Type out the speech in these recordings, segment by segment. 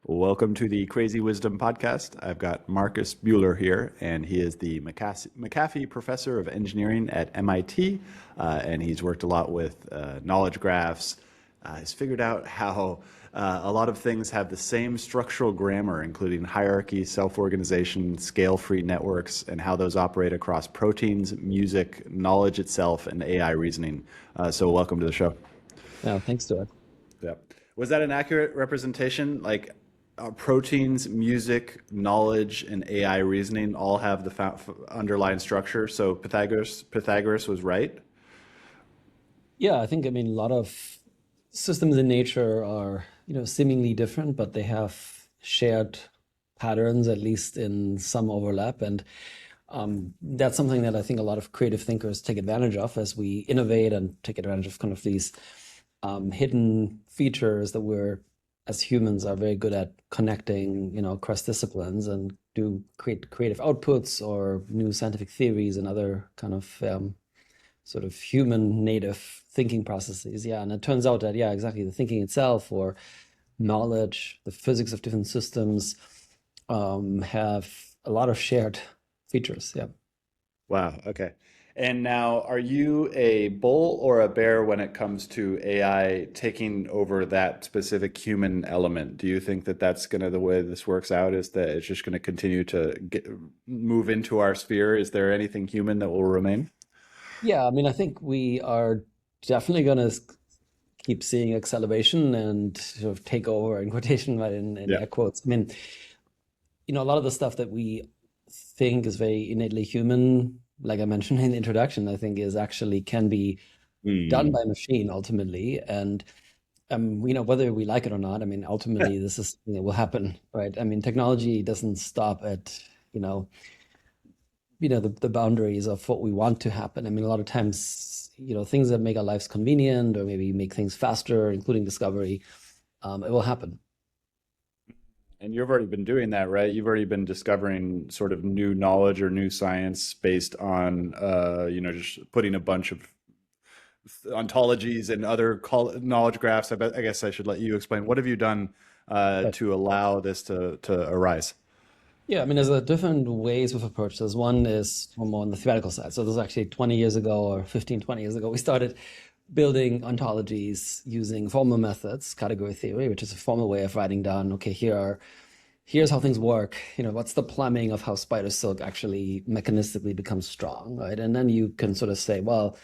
Welcome to the Crazy Wisdom Podcast. I've got Markus Buehler here, and he is the McAfee Professor of Engineering at MIT, and he's worked a lot with knowledge graphs. He's figured out how a lot of things have the same structural grammar, including hierarchy, self-organization, scale-free networks, and how those operate across proteins, music, knowledge itself, and AI reasoning. So welcome to the show. Yeah, thanks, Stewart. Yeah. Was that an accurate representation? Like, proteins, music, knowledge, and AI reasoning all have the underlying structure. So Pythagoras was right. Yeah, I mean, a lot of systems in nature are, seemingly different, but they have shared patterns, at least in some overlap. And that's something that I think a lot of creative thinkers take advantage of as we innovate and take advantage of kind of these hidden features that we're, as humans, are very good at connecting, across disciplines and do create creative outputs or new scientific theories and other kind of sort of human native thinking processes. Yeah, and it turns out that, yeah, exactly, the thinking itself or knowledge, the physics of different systems have a lot of shared features. Yeah. Wow. Okay. And now, are you a bull or a bear when it comes to AI taking over that specific human element? Do you think that that's going to, the way this works out, is that it's just going to continue to move into our sphere? Is there anything human that will remain? Yeah, I mean, I think we are definitely going to keep seeing acceleration and sort of take over in quotation, right, in Yeah. air quotes. I mean, a lot of the stuff that we think is very innately human, like I mentioned in the introduction, I think is actually can be done Hmm. by machine ultimately. And whether we like it or not, I mean, ultimately this is something that will happen, right? I mean, technology doesn't stop at, you know, the boundaries of what we want to happen. I mean, a lot of times, things that make our lives convenient or maybe make things faster, including discovery, it will happen. And you've already been doing that, right? You've already been discovering sort of new knowledge or new science based on, just putting a bunch of ontologies and other knowledge graphs. I guess I should let you explain. What have you done Right. to allow this to arise? Yeah, I mean, there's different ways of approaches. One is more on the theoretical side. So this was actually 20 years ago or 15, 20 years ago, we started building ontologies using formal methods, category theory, which is a formal way of writing down, okay, here's how things work. What's the plumbing of how spider silk actually mechanistically becomes strong, right? And then you can sort of say, well,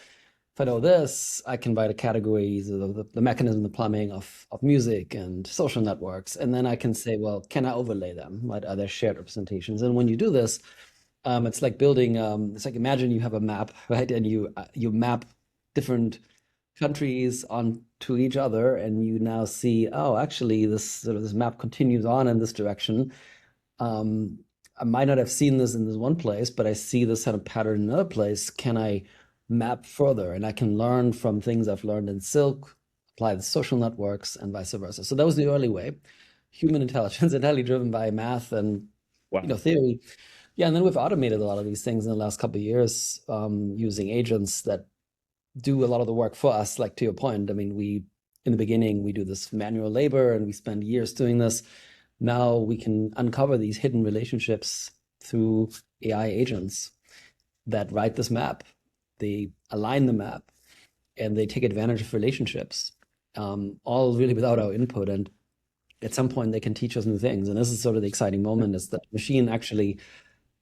if I know this, I can write a category, the mechanism, the plumbing of music and social networks. And then I can say, well, can I overlay them? Right? Are there shared representations? And when you do this, it's like building, it's like imagine you have a map, right? And you map different countries onto each other, and you now see, oh, actually, this map continues on in this direction. I might not have seen this in this one place, but I see this kind of pattern in another place. Can I map further? And I can learn from things I've learned in Silk, apply the social networks, and vice versa. So that was the early way. Human intelligence, entirely driven by math and Wow. theory. Yeah, and then we've automated a lot of these things in the last couple of years using agents that do a lot of the work for us. Like to your point, I mean, in the beginning we do this manual labor and we spend years doing this. Now we can uncover these hidden relationships through AI agents that write this map. They align the map and they take advantage of relationships, all really without our input. And at some point they can teach us new things. And this is sort of the exciting moment, is that the machine actually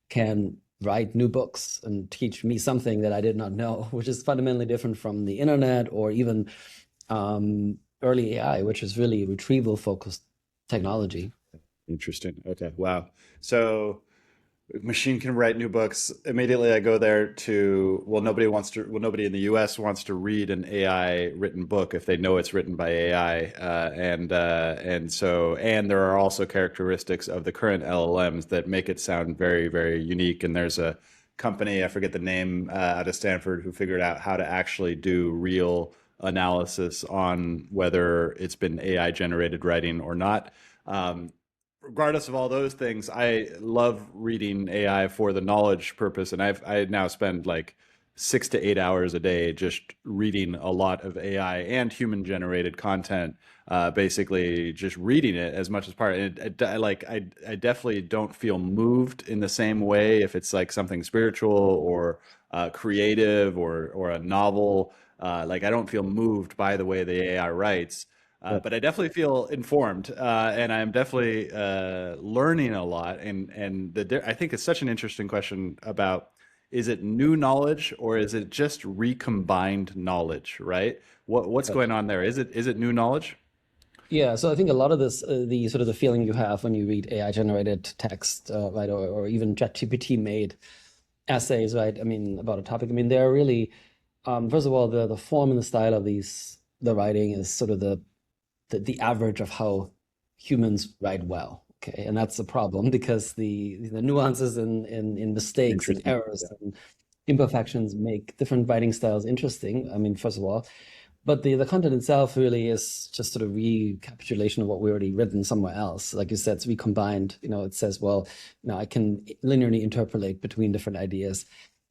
can write new books and teach me something that I did not know, which is fundamentally different from the internet or even early AI, which is really retrieval focused technology. Interesting. Okay. Wow. So machine can write new books. Immediately I go there to, nobody in the US wants to read an AI written book if they know it's written by AI. And there are also characteristics of the current LLMs that make it sound very, very unique. And there's a company, I forget the name, out of Stanford, who figured out how to actually do real analysis on whether it's been AI generated writing or not. Regardless of all those things, I love reading AI for the knowledge purpose, and I now spend like 6 to 8 hours a day just reading a lot of AI and human generated content, basically just reading it as much as part. And I definitely don't feel moved in the same way if it's like something spiritual or creative or a novel. Like I don't feel moved by the way the AI writes. Yeah. But I definitely feel informed, and I'm definitely learning a lot. I think it's such an interesting question about, is it new knowledge or is it just recombined knowledge, right? What's Right. going on there? Is it new knowledge? Yeah, so I think a lot of this, the sort of the feeling you have when you read AI generated text, right, or even ChatGPT made essays, right? I mean, about a topic. I mean, they're really, first of all, the form and the style of the writing is sort of the average of how humans write well. Okay, and that's a problem because the nuances in mistakes and Interesting. errors and imperfections make different writing styles interesting. I mean, first of all, but the content itself really is just sort of recapitulation of what we already written somewhere else. Like you said, it's recombined. It says, well, I can linearly interpolate between different ideas.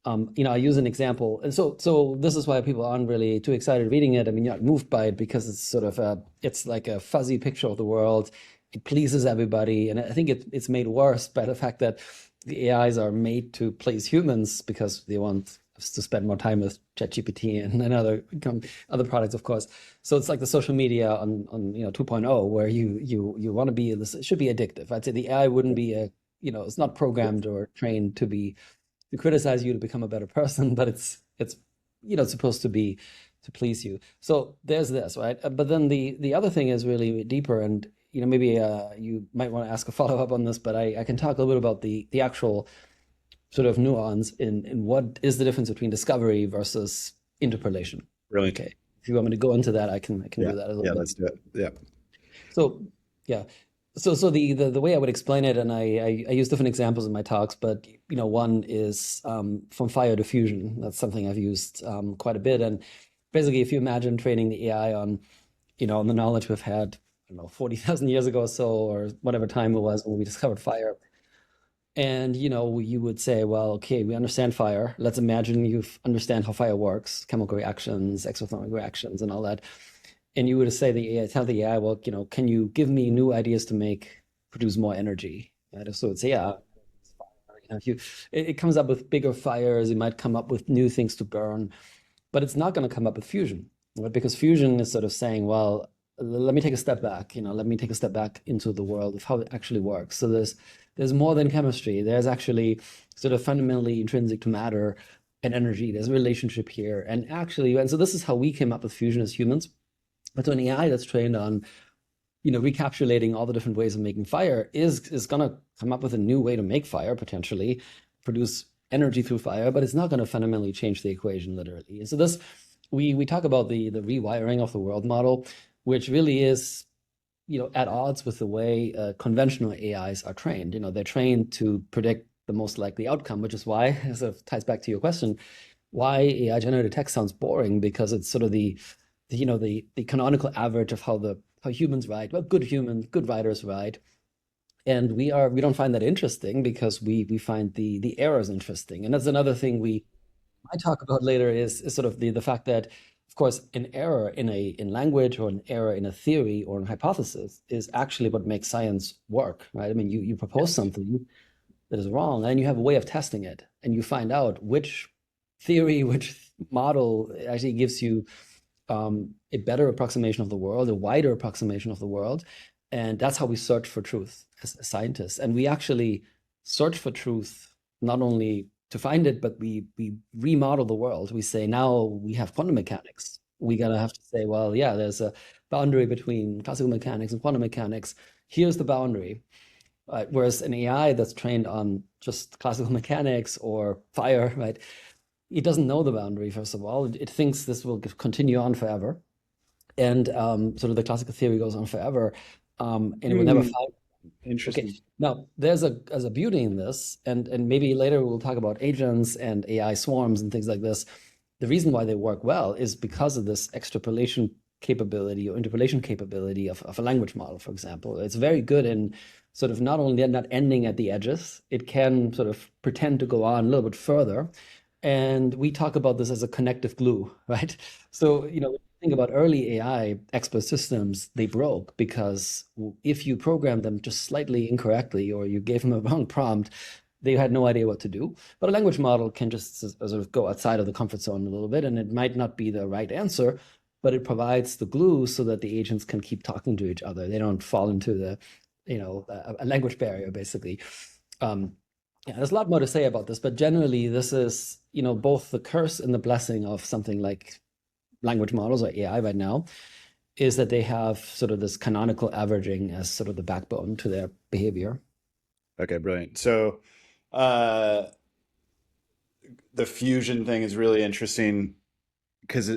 I use an example, and so this is why people aren't really too excited reading it. I mean, you're not moved by it because it's sort of it's like a fuzzy picture of the world. It pleases everybody, and I think it's made worse by the fact that the AIs are made to please humans because they want us to spend more time with ChatGPT and other products, of course. So it's like the social media on 2.0, where you want to be this. It should be addictive. I'd say the AI wouldn't be it's not programmed or trained to criticize you to become a better person, but it's it's supposed to be to please you. So there's this, right? But then the other thing is really deeper, and maybe you might want to ask a follow up on this, but I can talk a little bit about the actual sort of nuance in what is the difference between discovery versus interpolation. Brilliant. Okay, if you want me to go into that, I can Yeah. do that a little Yeah, bit. let's do it. Yeah. So yeah, so the way I would explain it, and I use different examples in my talks, but one is from fire to fusion. That's something I've used quite a bit. And basically, if you imagine training the AI on on the knowledge we've had, I don't know, 40,000 years ago or so, or whatever time it was when we discovered fire. And you would say, well, okay, we understand fire. Let's imagine you understand how fire works, chemical reactions, exothermic reactions, and all that. And you would say tell the AI, well, can you give me new ideas to produce more energy? Right? So it's yeah, if it comes up with bigger fires, it might come up with new things to burn, but it's not going to come up with fusion, right? Because fusion is sort of saying, well, let me take a step back. Let me take a step back into the world of how it actually works. So there's more than chemistry. There's actually sort of fundamentally intrinsic to matter and energy. There's a relationship here, and so this is how we came up with fusion as humans. But an AI that's trained on, recapitulating all the different ways of making fire is going to come up with a new way to make fire, potentially produce energy through fire, but it's not going to fundamentally change the equation literally. And so this, we talk about the rewiring of the world model, which really is, at odds with the way conventional AIs are trained. They're trained to predict the most likely outcome, which is why, as it ties back to your question, why AI generated text sounds boring, because it's sort of the canonical average of how humans write. Well, good humans, good writers write, and we don't find that interesting because we find the errors interesting. And that's another thing we might talk about later is sort of the fact that, of course, an error in language, or an error in a theory or a hypothesis is actually what makes science work, right? I mean, you propose something that is wrong, and you have a way of testing it, and you find out which theory, which model actually gives you a better approximation of the world, a wider approximation of the world. And that's how we search for truth as scientists. And we actually search for truth not only to find it, but we remodel the world. We say, now we have quantum mechanics. We gotta have to say, well, yeah, there's a boundary between classical mechanics and quantum mechanics. Here's the boundary. Whereas an AI that's trained on just classical mechanics or fire, right? It doesn't know the boundary, first of all. It thinks this will continue on forever. And sort of the classical theory goes on forever. And it will never find. Interesting. Okay. Now, there's a beauty in this, and maybe later we'll talk about agents and AI swarms and things like this. The reason why they work well is because of this extrapolation capability or interpolation capability of a language model, for example. It's very good in sort of not only not ending at the edges, it can sort of pretend to go on a little bit further. And we talk about this as a connective glue, right? So, when you think about early AI expert systems, they broke because if you programmed them just slightly incorrectly or you gave them a wrong prompt, they had no idea what to do. But a language model can just sort of go outside of the comfort zone a little bit, and it might not be the right answer, but it provides the glue so that the agents can keep talking to each other. They don't fall into the, a language barrier, basically. Yeah, there's a lot more to say about this, but generally, this is, both the curse and the blessing of something like language models or AI right now, is that they have sort of this canonical averaging as sort of the backbone to their behavior. Okay, brilliant. So uh, the fusion thing is really interesting because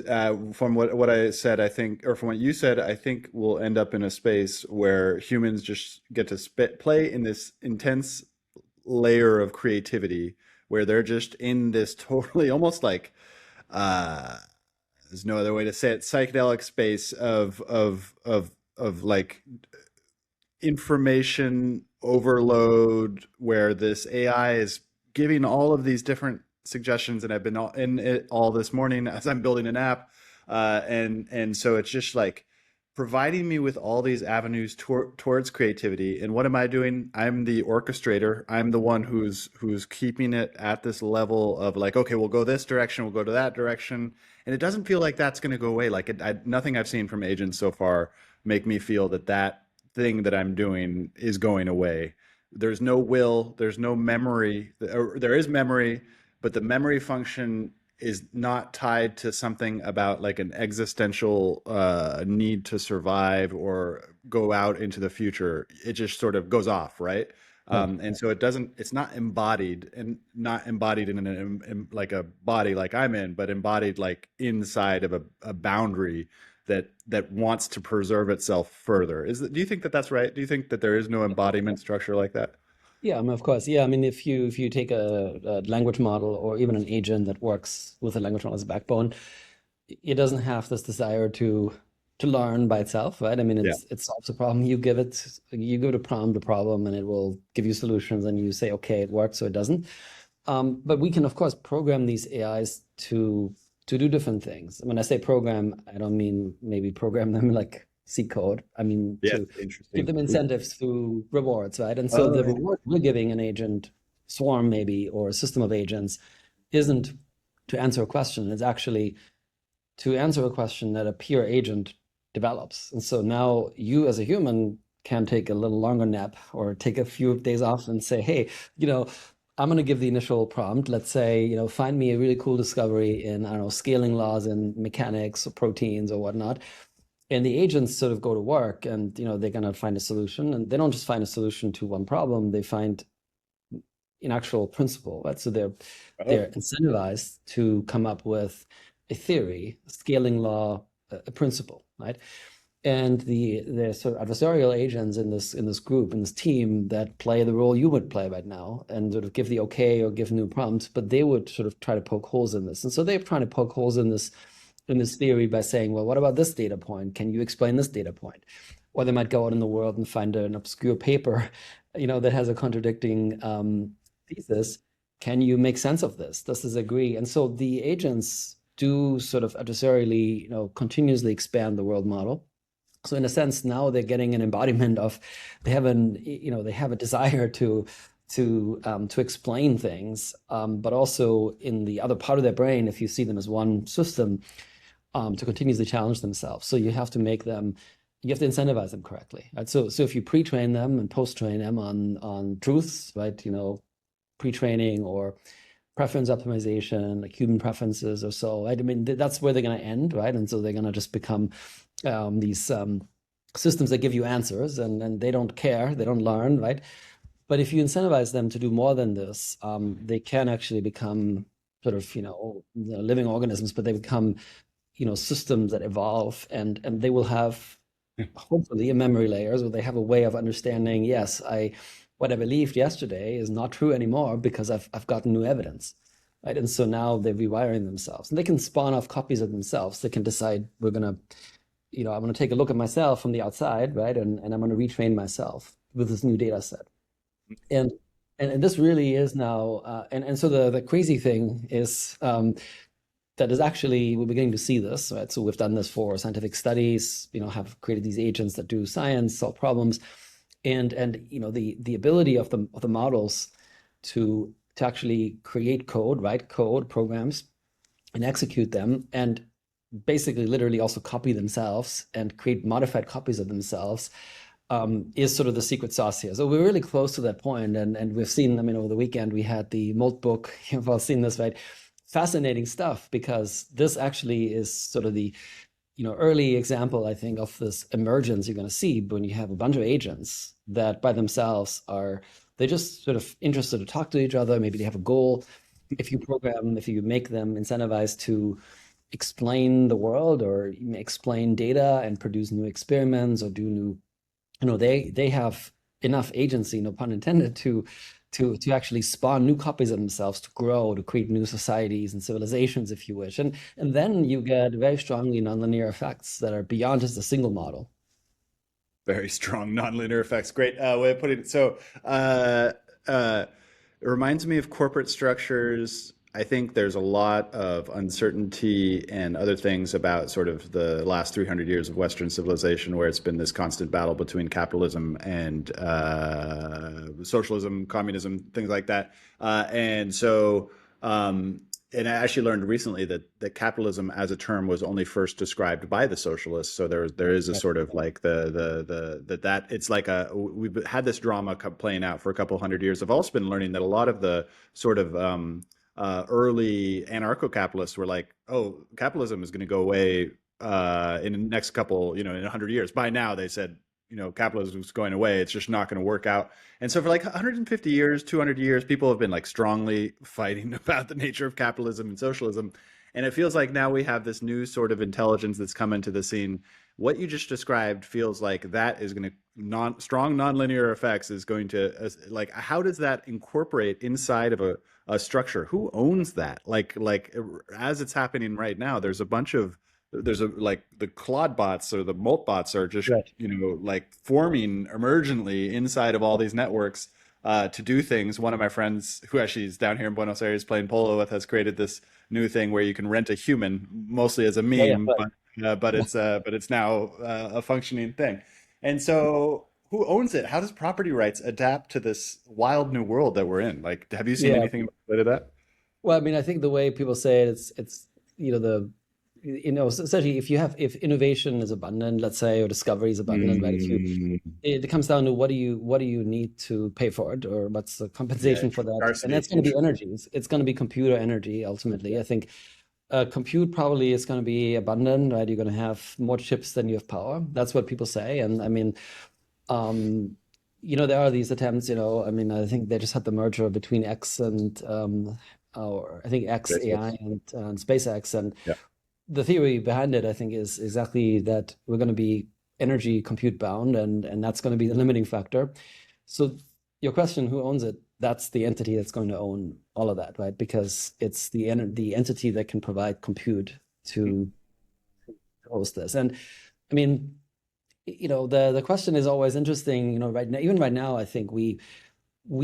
from what I said, I think, or from what you said, I think we'll end up in a space where humans just get to play in this intense layer of creativity where they're just in this totally almost like uh there's no other way to say it, psychedelic space of like information overload where this AI is giving all of these different suggestions, and I've been all in it all this morning as I'm building an app, and so it's just like providing me with all these avenues towards creativity. And what am I doing? I'm the orchestrator. I'm the one who's keeping it at this level of like, okay, we'll go this direction, we'll go to that direction, and it doesn't feel like that's going to go away. Like nothing I've seen from agents so far make me feel that that thing that I'm doing is going away. There's no will, there's no memory, or there is memory, but the memory function is not tied to something about like an existential need to survive or go out into the future. It just sort of goes off, right? Right. And so it doesn't, it's not embodied, and not embodied in like a body like I'm in, but embodied like inside of a boundary that wants to preserve itself further. Do you think that that's right? Do you think that there is no embodiment structure like that? Yeah, of course. Yeah, if you take a language model or even an agent that works with a language model as a backbone, it doesn't have this desire to learn by itself, right? Yeah. It solves a problem. You give it a prompt, a problem, and it will give you solutions, and you say, okay, it works or it doesn't. But we can, of course, program these AIs to do different things. When I say program, I don't mean maybe program them like C code. I mean Yes. to give Interesting. them incentives through rewards, right? And so Oh, the reward we're giving an agent swarm maybe or a system of agents isn't to answer a question. It's actually to answer a question that a peer agent develops. And so now you as a human can take a little longer nap or take a few days off and say, hey, I'm going to give the initial prompt. Let's say, find me a really cool discovery in, I don't know, scaling laws in mechanics or proteins or whatnot. And the agents sort of go to work and, they're going to find a solution. And they don't just find a solution to one problem, they find an actual principle, right? So they're oh, incentivized to come up with a theory, a scaling law, a principle, right? And the sort of adversarial agents in this group, in this team that play the role you would play right now and sort of give the okay or give new prompts, but they would sort of try to poke holes in this. And so they're trying to poke holes in this theory by saying, well, what about this data point? Can you explain this data point? Or they might go out in the world and find an obscure paper, that has a contradicting thesis. Can you make sense of this? Does this agree? And so the agents do sort of adversarially, continuously expand the world model. So in a sense, now they're getting an embodiment of they have a desire to explain things, but also in the other part of their brain, if you see them as one system, to continuously challenge themselves. So you have to incentivize them correctly, right? So if you pre-train them and post-train them on truths, right? Pre-training or preference optimization, like human preferences or so, right? I mean, that's where they're going to end, right? And so they're going to just become these systems that give you answers, and they don't care, they don't learn, right? But if you incentivize them to do more than this, they can actually become sort of, living organisms, but they become, systems that evolve, and they will have hopefully a memory layers where they have a way of understanding, yes, what I believed yesterday is not true anymore because I've gotten new evidence, right? And so now they're rewiring themselves, and they can spawn off copies of themselves. They can decide I'm going to take a look at myself from the outside, right? And I'm going to retrain myself with this new data set. And And this really is now, and so the crazy thing is that is actually, we're beginning to see this, right? So we've done this for scientific studies, have created these agents that do science, solve problems, and the ability of the models to actually create code, write code, programs, and execute them, and basically literally also copy themselves and create modified copies of themselves, is sort of the secret sauce here. So we're really close to that point, and we've seen, over the weekend we had the Molt book. You've all seen this, right? Fascinating stuff, because this actually is sort of the early example, I think, of this emergence you're going to see when you have a bunch of agents that by themselves they're just sort of interested to talk to each other. Maybe they have a goal. If you make them incentivized to explain the world or explain data and produce new experiments or do new, they have enough agency, no pun intended, to actually spawn new copies of themselves, to grow, to create new societies and civilizations, if you wish. And then you get very strongly nonlinear effects that are beyond just a single model. Very strong nonlinear effects. Great way of putting it. So it reminds me of corporate structures. I think there's a lot of uncertainty and other things about sort of the last 300 years of Western civilization, where it's been this constant battle between capitalism and socialism, communism, things like that. And so, and I actually learned recently that capitalism as a term was only first described by the socialists. So there is a sort of like that it's like we've had this drama playing out for a couple hundred years. I've also been learning that a lot of the sort of early anarcho-capitalists were like, oh, capitalism is going to go away in the next couple, in 100 years. By now, they said, capitalism is going away. It's just not going to work out. And so for like 150 years, 200 years, people have been like strongly fighting about the nature of capitalism and socialism. And it feels like now we have this new sort of intelligence that's come into the scene. What you just described feels like that is going to strong nonlinear effects is going to like, how does that incorporate inside of a structure? Who owns that? Like as it's happening right now, there's like the Claude bots or the Molt bots are just, Right. like forming emergently inside of all these networks to do things. One of my friends who actually is down here in Buenos Aires playing polo with has created this new thing where you can rent a human, mostly as a meme, but it's now a functioning thing. And so who owns it? How does property rights adapt to this wild new world that we're in? Like, have you seen Yeah. anything related to that? Well, I think the way people say it, it's essentially if innovation is abundant, let's say, or discovery is abundant, right? It comes down to what do you need to pay for it, or what's the compensation for that? And that's going to be energy. It's going to be computer energy ultimately. I think compute probably is going to be abundant, right? You're going to have more chips than you have power. That's what people say. And there are these attempts, I think they just had the merger between X and or I think X AI and SpaceX. And Yeah. the theory behind it, I think, is exactly that we're going to be energy compute bound, and that's going to be the limiting factor. So your question, who owns it? That's the entity that's going to own all of that, right? Because it's the entity that can provide compute to host this. And the question is always interesting. Right now, even right now, I think we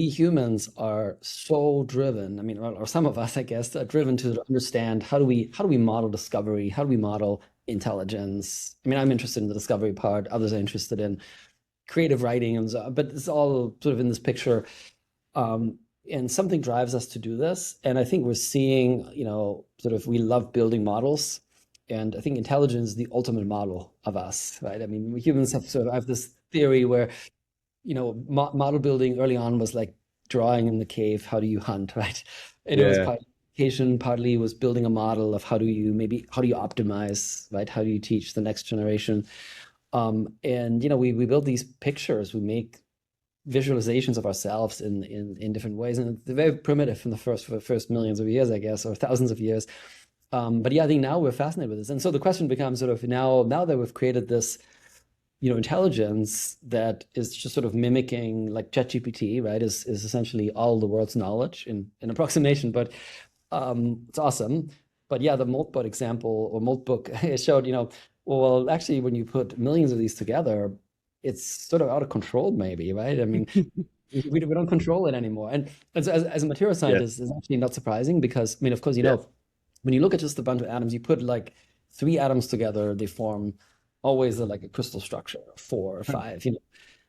humans are so driven. Or some of us, I guess, are driven to understand how do we model discovery? How do we model intelligence? I'm interested in the discovery part. Others are interested in creative writing, and so, but it's all sort of in this picture. And something drives us to do this. And I think we're seeing, we love building models. And I think intelligence is the ultimate model of us, right? We humans have this theory where, model building early on was like drawing in the cave. How do you hunt, right? And it was partly education, partly was building a model of how do you optimize, right? How do you teach the next generation? We build these pictures, we make visualizations of ourselves in different ways, and they're very primitive in the first millions of years, I guess, or thousands of years. But yeah, I think now we're fascinated with this, and so the question becomes sort of now that we've created this, intelligence that is just sort of mimicking like ChatGPT, right? Is essentially all the world's knowledge in approximation, but it's awesome. But yeah, the Moltbot example or Moltbook it showed, well, actually, when you put millions of these together, it's sort of out of control, maybe, right? We don't control it anymore. And as a material Yeah. scientist, it's actually not surprising because, I mean, of course, Yeah. when you look at just a bunch of atoms, you put like three atoms together, they form always like a crystal structure, four or five.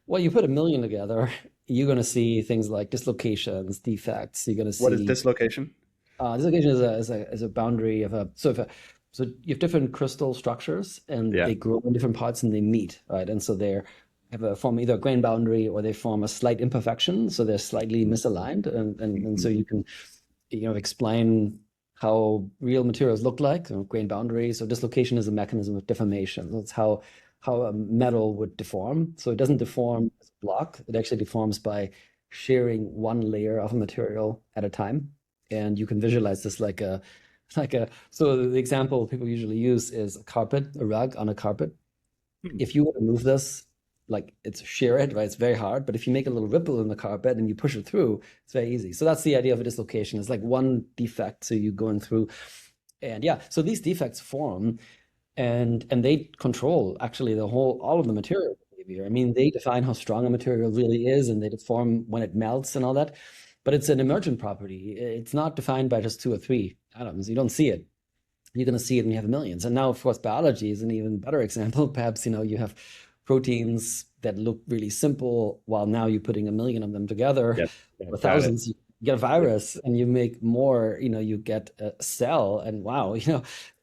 Well, you put a million together, you're going to see things like dislocations, defects. You're going to What is see dislocation? dislocation is a boundary of a so you have different crystal structures and Yeah. they grow in different parts and they meet, right? And so they form either a grain boundary or they form a slight imperfection, so they're slightly misaligned, and so you can explain how real materials look like, grain boundaries. So dislocation is a mechanism of deformation. That's how a metal would deform. So it doesn't deform as a block. It actually deforms by shearing one layer of a material at a time. And you can visualize this so the example people usually use is a carpet, a rug on a carpet. If you were to move this, like it's shear it, right? It's very hard. But if you make a little ripple in the carpet and you push it through, it's very easy. So that's the idea of a dislocation. It's like one defect. So you're going through, and yeah, so these defects form and they control actually all of the material behavior. I mean, they define how strong a material really is and they deform when it melts and all that. But it's an emergent property. It's not defined by just two or three atoms. You don't see it. You're going to see it when you have millions. And now, of course, biology is an even better example. Perhaps, you have proteins that look really simple, while now you're putting a million of them together, Yep. or thousands. You get a virus and you make more, you get a cell, and wow,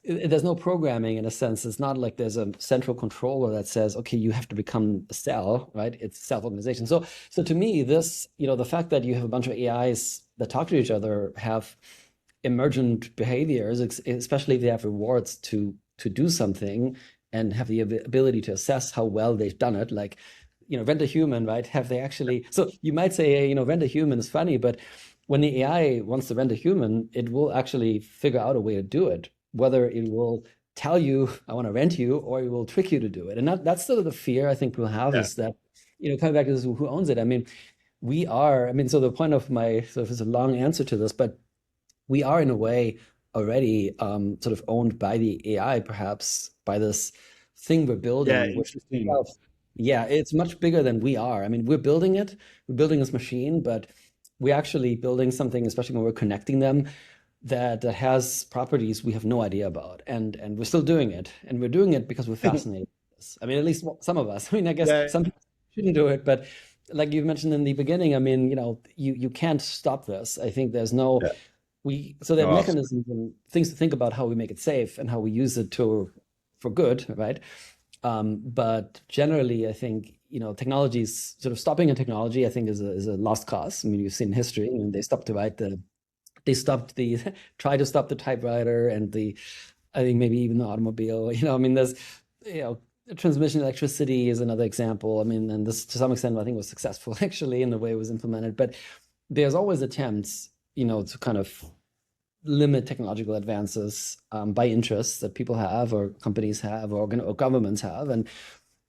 there's no programming in a sense. It's not like there's a central controller that says, okay, you have to become a cell, right? It's self-organization. So to me, this, the fact that you have a bunch of AIs that talk to each other have emergent behaviors, especially if they have rewards to do something and have the ability to assess how well they've done it. Like, rent a human, right? Have they actually? So you might say, rent a human is funny, but when the AI wants to rent a human, it will actually figure out a way to do it, whether it will tell you, I want to rent you, or it will trick you to do it. And that's sort of the fear I think we'll have, is that, coming back to this, who owns it? I mean, so the point of it's a long answer to this, but we are in a way already sort of owned by the AI, perhaps by this thing we're building. Yeah, interesting. Yeah, it's much bigger than we are. I mean, we're building this machine, but we're actually building something, especially when we're connecting them, that has properties we have no idea about, and we're still doing it, and we're doing it because we're fascinated with this. I mean, at least some of us. I mean, I guess some people shouldn't do it, but like you mentioned in the beginning, I mean, you can't stop this. I think there's no so there are mechanisms and things to think about how we make it safe and how we use it for good, right? But generally, I think technologies, sort of stopping a technology, I think is a lost cause. I mean, you've seen history, and they try to stop the typewriter and I think maybe even the automobile. I mean, there's transmission electricity is another example. I mean, and this to some extent I think was successful actually in the way it was implemented. But there's always attempts, to kind of limit technological advances by interests that people have, or companies have, or governments have, and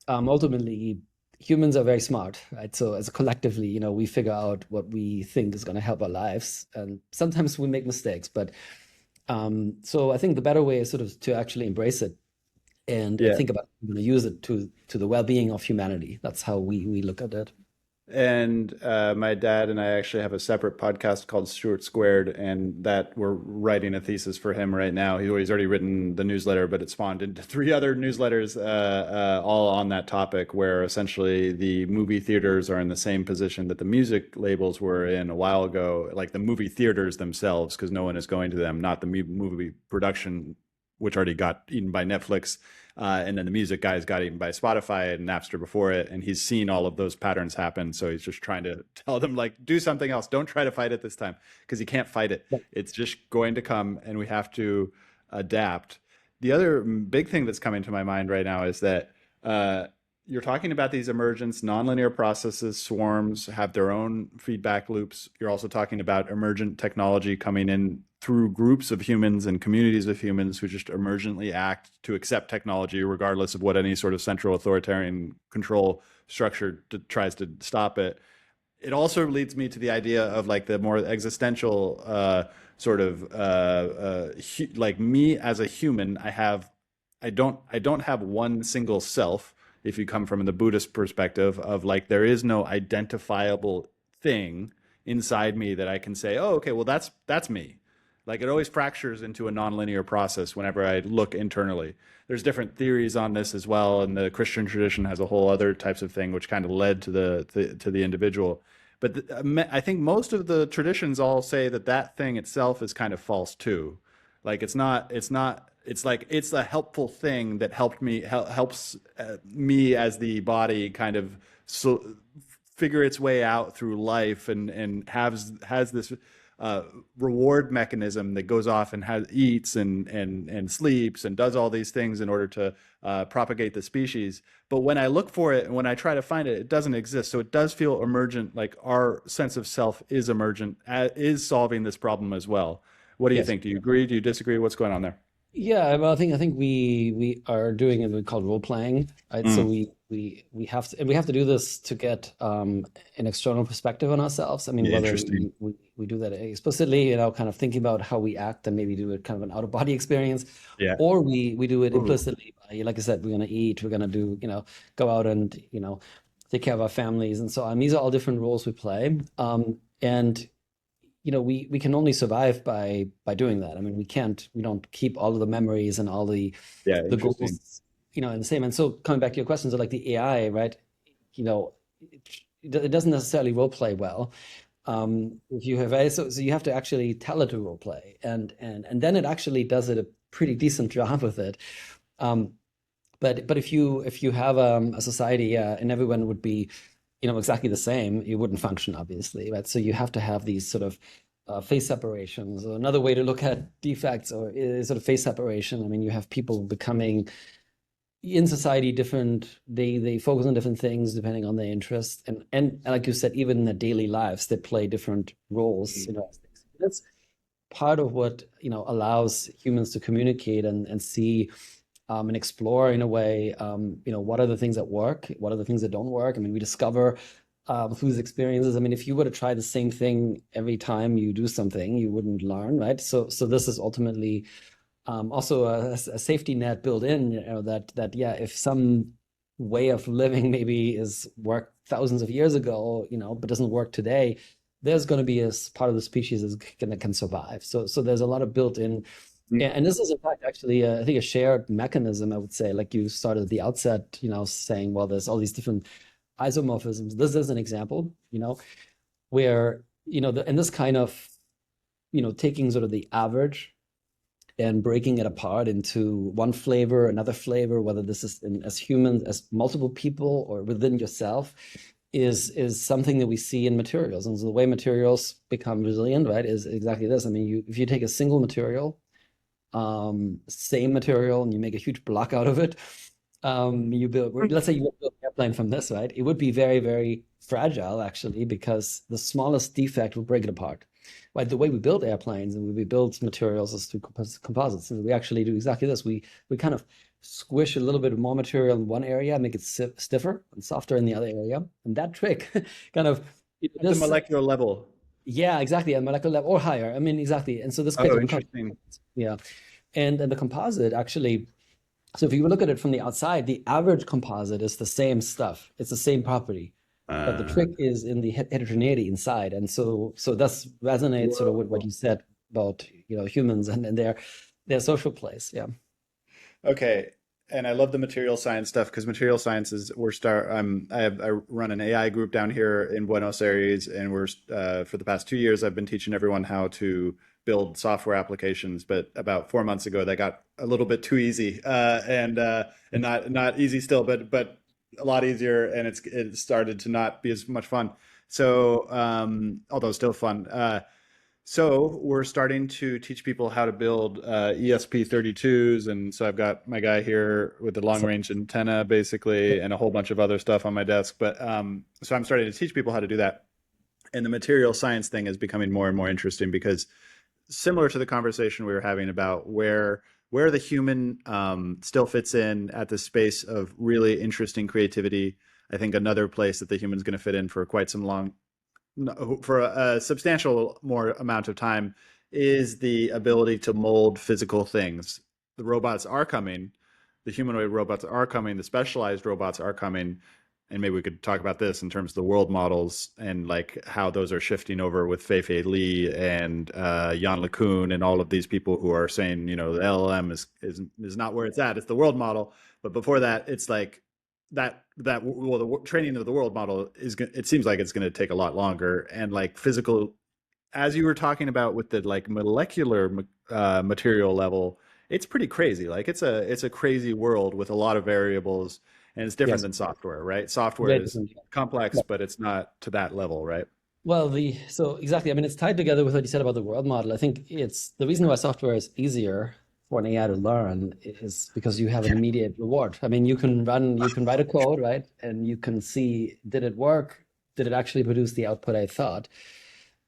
ultimately humans are very smart, right? So as a collectively, we figure out what we think is going to help our lives, and sometimes we make mistakes. But so I think the better way is sort of to actually embrace it and think about use it to the well-being of humanity. That's how we look at it. And my dad and I actually have a separate podcast called Stewart Squared, and that we're writing a thesis for him right now. He's already written the newsletter, but it spawned into 3 other newsletters, all on that topic, where essentially the movie theaters are in the same position that the music labels were in a while ago, like the movie theaters themselves, because no one is going to them, not the movie production, which already got eaten by Netflix. And then the music guys got eaten by Spotify and Napster before it. And he's seen all of those patterns happen. So he's just trying to tell them, like, do something else. Don't try to fight it this time, because you can't fight it. It's just going to come, and we have to adapt. The other big thing that's coming to my mind right now is that you're talking about these emergence, nonlinear processes, swarms have their own feedback loops. You're also talking about emergent technology coming in through groups of humans and communities of humans who just emergently act to accept technology, regardless of what any sort of central authoritarian control structure tries to stop it. It also leads me to the idea of like the more existential like me as a human. I don't have one single self. If you come from the Buddhist perspective of like, there is no identifiable thing inside me that I can say, oh, okay, well, that's me. Like it always fractures into a nonlinear process whenever I look internally. There's different theories on this as well, and the Christian tradition has a whole other types of thing which kind of led to the individual. But I think most of the traditions all say that that thing itself is kind of false too. Like it's like it's a helpful thing that helps me as the body kind of figure its way out through life and has this reward mechanism that goes off and eats and sleeps and does all these things in order to propagate the species. But when I look for it and when I try to find it, it doesn't exist. So it does feel emergent, like our sense of self is emergent, is solving this problem as well. What do you Yes. think? Do you agree? Do you disagree? What's going on there? Yeah, well, I think we are doing what we call role playing, right? So Mm, we have to do this to get an external perspective on ourselves. I mean, yeah, whether interesting. we do that explicitly, kind of thinking about how we act and maybe do it kind of an out of body experience, Yeah. or we do it Ooh. implicitly by, like I said, we're gonna eat, we're gonna do, go out and take care of our families and so on. These are all different roles we play, and we can only survive by doing that. I mean, we don't keep all of the memories and all Yeah, the interesting. goals, in the same. And so coming back to your questions, so like the AI, right? You know, it doesn't necessarily role play well. If you have so you have to actually tell it to role play, and then it actually does it a pretty decent job with it. Um, but if you have a society, yeah, and everyone would be, exactly the same, you wouldn't function, obviously, right? So you have to have these sort of phase separations. Or another way to look at defects or is sort of phase separation. I mean, you have people becoming in society different. They focus on different things depending on their interests, and like you said, even in their daily lives, they play different roles. That's part of what allows humans to communicate and see and explore in a way, what are the things that work, what are the things that don't work. I mean, we discover through these experiences. I mean, if you were to try the same thing every time you do something, you wouldn't learn, right? So this is ultimately also a safety net built in, that yeah, if some way of living maybe is worked thousands of years ago, but doesn't work today, there's going to be a part of the species that can survive. So there's a lot of built in. Mm, Yeah, and this is in fact actually, I think, a shared mechanism, I would say. Like you started at the outset, saying, well, there's all these different isomorphisms. This is an example, where, and this kind of, taking sort of the average and breaking it apart into one flavor, another flavor, whether this is as humans, as multiple people, or within yourself, is something that we see in materials. And so the way materials become resilient, right, is exactly this. I mean, if you take a single material, same material, and you make a huge block out of it, let's say you build an airplane from this, right? It would be very, very fragile, actually, because the smallest defect will break it apart. Right? The way we build airplanes and we build materials is through composites. And we actually do exactly this. We kind of squish a little bit more material in one area, make it stiffer and softer in the other area. And that trick kind of at the this, molecular level. yeah, exactly, at molecular level or higher. I mean, exactly. And so this creates Oh, a concussion. interesting. Yeah. And the composite actually, so if you look at it from the outside, the average composite is the same stuff. It's the same property. But the Uh, trick is in the heterogeneity inside. And so this resonates sort of with what Whoa. you said about, humans and their social place. Yeah. Okay. And I love the material science stuff because material science is I run an AI group down here in Buenos Aires, and for the past 2 years I've been teaching everyone how to build software applications. But about 4 months ago, that got a little bit too easy, and not easy still, but a lot easier, and it started to not be as much fun. So although still fun. So we're starting to teach people how to build ESP32s, and so I've got my guy here with the long So, range antenna, basically, and a whole bunch of other stuff on my desk. But so I'm starting to teach people how to do that, and the material science thing is becoming more and more interesting because similar to the conversation we were having about where the human still fits in at the space of really interesting creativity. I think another place that the human's going to fit in for quite some long no, for a substantial more amount of time is the ability to mold physical things. The robots are coming, the humanoid robots are coming, the specialized robots are coming. and maybe we could talk about this in terms of the world models and like how those are shifting over with Fei-Fei Li and Jan LeCun and all of these people who are saying, you know, the LLM is not where it's at. It's the world model. But before that, it's like well, the training of the world model it seems like it's going to take a lot longer. And like physical, as you were talking about with the like molecular material level, it's pretty crazy. Like it's a crazy world with a lot of variables, and it's different Yes, than software, right? Software very is different. complex, Yeah. but it's not to that level, right? Well, so exactly. I mean, it's tied together with what you said about the world model. I think it's the reason why software is easier for an AI to learn is because you have an immediate reward. I mean, you can write a code, right? And you can see, did it work? Did it actually produce the output I thought?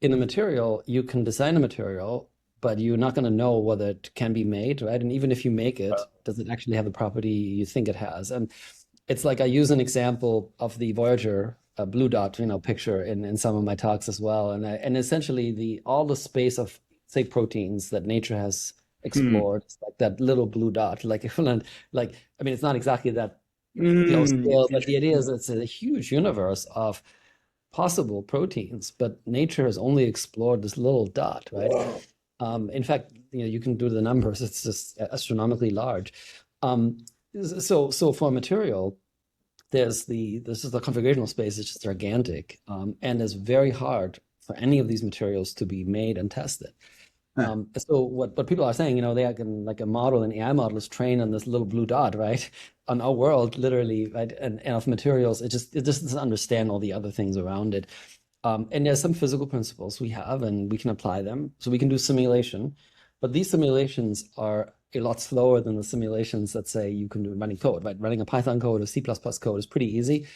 In a material, you can design a material, but you're not going to know whether it can be made, right? And even if you make it, does it actually have the property you think it has? And it's like I use an example of the Voyager blue dot, picture in some of my talks as well. And essentially all the space of say proteins that nature has Hmm. explored, it's like that little blue dot, like equivalent, like I mean, it's not exactly that Mm. scale, but the idea is it's a huge universe of possible proteins, but nature has only explored this little dot, right? In fact, you can do the numbers; it's just astronomically large. Um, so for a material, this is the configurational space is just gigantic, and it's very hard for any of these materials to be made and tested. So what people are saying, they can like a model, an AI model is trained on this little blue dot, right? On our world, literally, right? And of materials, it just doesn't understand all the other things around it. And there's some physical principles we have, and we can apply them. So we can do simulation, but these simulations are a lot slower than the simulations that say you can do running code, right? Running a Python code or C++ code is pretty easy.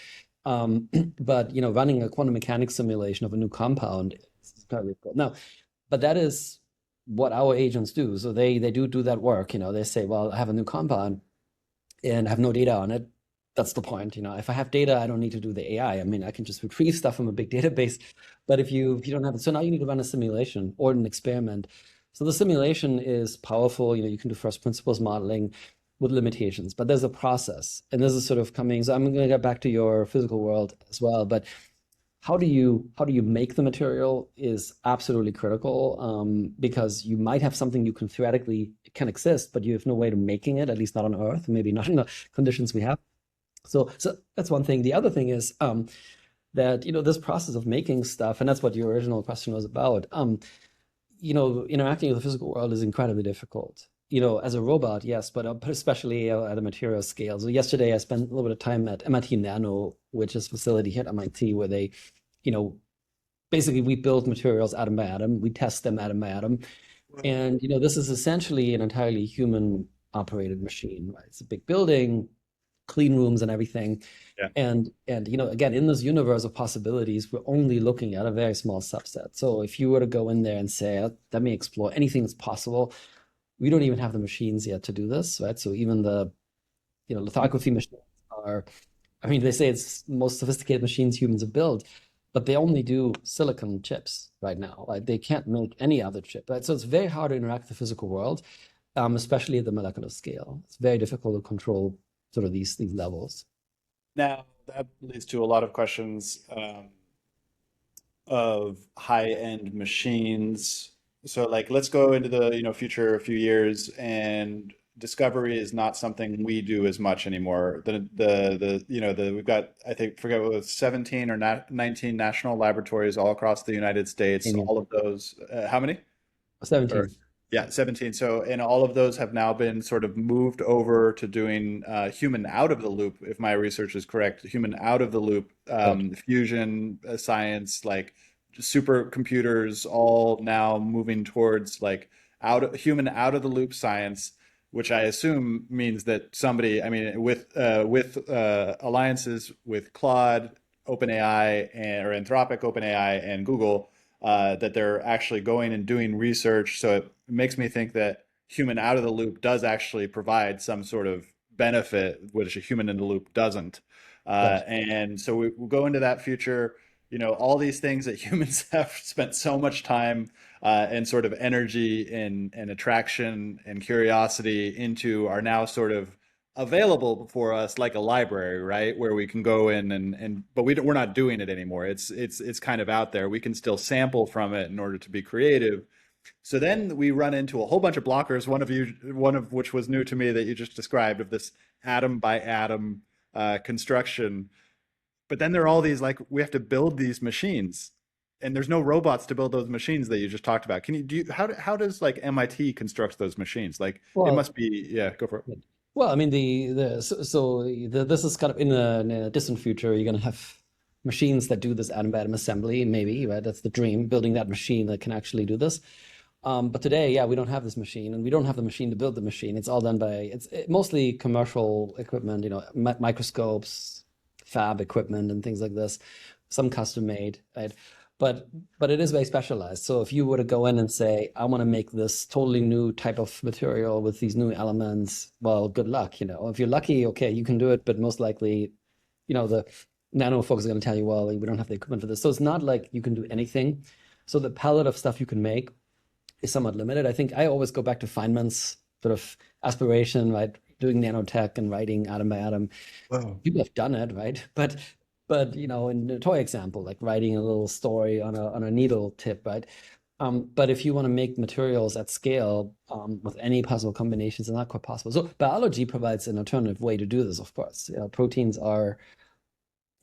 Um, but running a quantum mechanics simulation of a new compound is very difficult. Now, but that is what our agents do. So they do that work. They say, well, I have a new compound and I have no data on it. That's the point. If I have data, I don't need to do the AI. I mean, I can just retrieve stuff from a big database. But if you don't have it, so now you need to run a simulation or an experiment. So the simulation is powerful. You can do first principles modeling with limitations, but there's a process, and this is sort of coming. So I'm going to get back to your physical world as well, but how do you make the material is absolutely critical, because you might have something you can theoretically it can exist, but you have no way to making it, at least not on Earth, maybe not in the conditions we have. So that's one thing. The other thing is that this process of making stuff, and that's what your original question was about. Interacting with the physical world is incredibly difficult. As a robot, yes, but especially at a material scale. So yesterday I spent a little bit of time at MIT.nano, which is a facility here at MIT where they, you know, basically we build materials atom by atom, we test them atom by atom, and this is essentially an entirely human operated machine, right? It's a big building, clean rooms and everything. Yeah. And again, in this universe of possibilities, we're only looking at a very small subset. So if you were to go in there and say, let me explore anything that's possible, we don't even have the machines yet to do this, right? So even the lithography machines are, I mean, they say it's the most sophisticated machines humans have built, but they only do silicon chips right now. Like they can't make any other chip, right? So it's very hard to interact with the physical world, especially at the molecular scale. It's very difficult to control sort of these levels. Now that leads to a lot of questions of high-end machines. So like let's go into the future a few years, and discovery is not something we do as much anymore. The we've got, I think, forget what it was, 17 or 19 national laboratories all across the United States. Amy, All of those, how many? Or 17. yeah, 17. So, and all of those have now been sort of moved over to doing human out of the loop, if my research is correct, human out of the loop Correct. fusion science, like supercomputers, all now moving towards like human out of the loop science, which I assume means that somebody, I mean, with alliances with Claude, OpenAI, or Anthropic, OpenAI, and Google, that they're actually going and doing research. So it makes me think that human out of the loop does actually provide some sort of benefit, which a human in the loop doesn't. Right. And so we'll go into that future. All these things that humans have spent so much time and sort of energy and attraction and curiosity into are now sort of available for us like a library, right? Where we can go in and but we're not doing it anymore. It's kind of out there. We can still sample from it in order to be creative. So then we run into a whole bunch of blockers. One of which was new to me that you just described of this atom by atom construction. But then there are all these like we have to build these machines, and there's no robots to build those machines that you just talked about. Can you do you, how does like MIT construct those machines? Like it Well, must be yeah. Go for it. well, I mean, this is kind of in a distant future. You're going to have machines that do this atom by atom assembly, maybe, right? That's the dream, building that machine that can actually do this. But today, yeah, we don't have this machine, and we don't have the machine to build the machine. It's all done by mostly commercial equipment, microscopes, fab equipment, and things like this. Some custom made, right? But it is very specialized. So if you were to go in and say, I want to make this totally new type of material with these new elements, well, good luck. If you're lucky, okay, you can do it, but most likely, the nano folks are going to tell you, well, we don't have the equipment for this. So it's not like you can do anything. So the palette of stuff you can make is somewhat limited. I think I always go back to Feynman's sort of aspiration, right? Doing nanotech and writing atom by atom. Wow. People have done it, right? But in the toy example, like writing a little story on a needle tip, right? But if you want to make materials at scale with any possible combinations, it's not quite possible. So biology provides an alternative way to do this, of course. Proteins are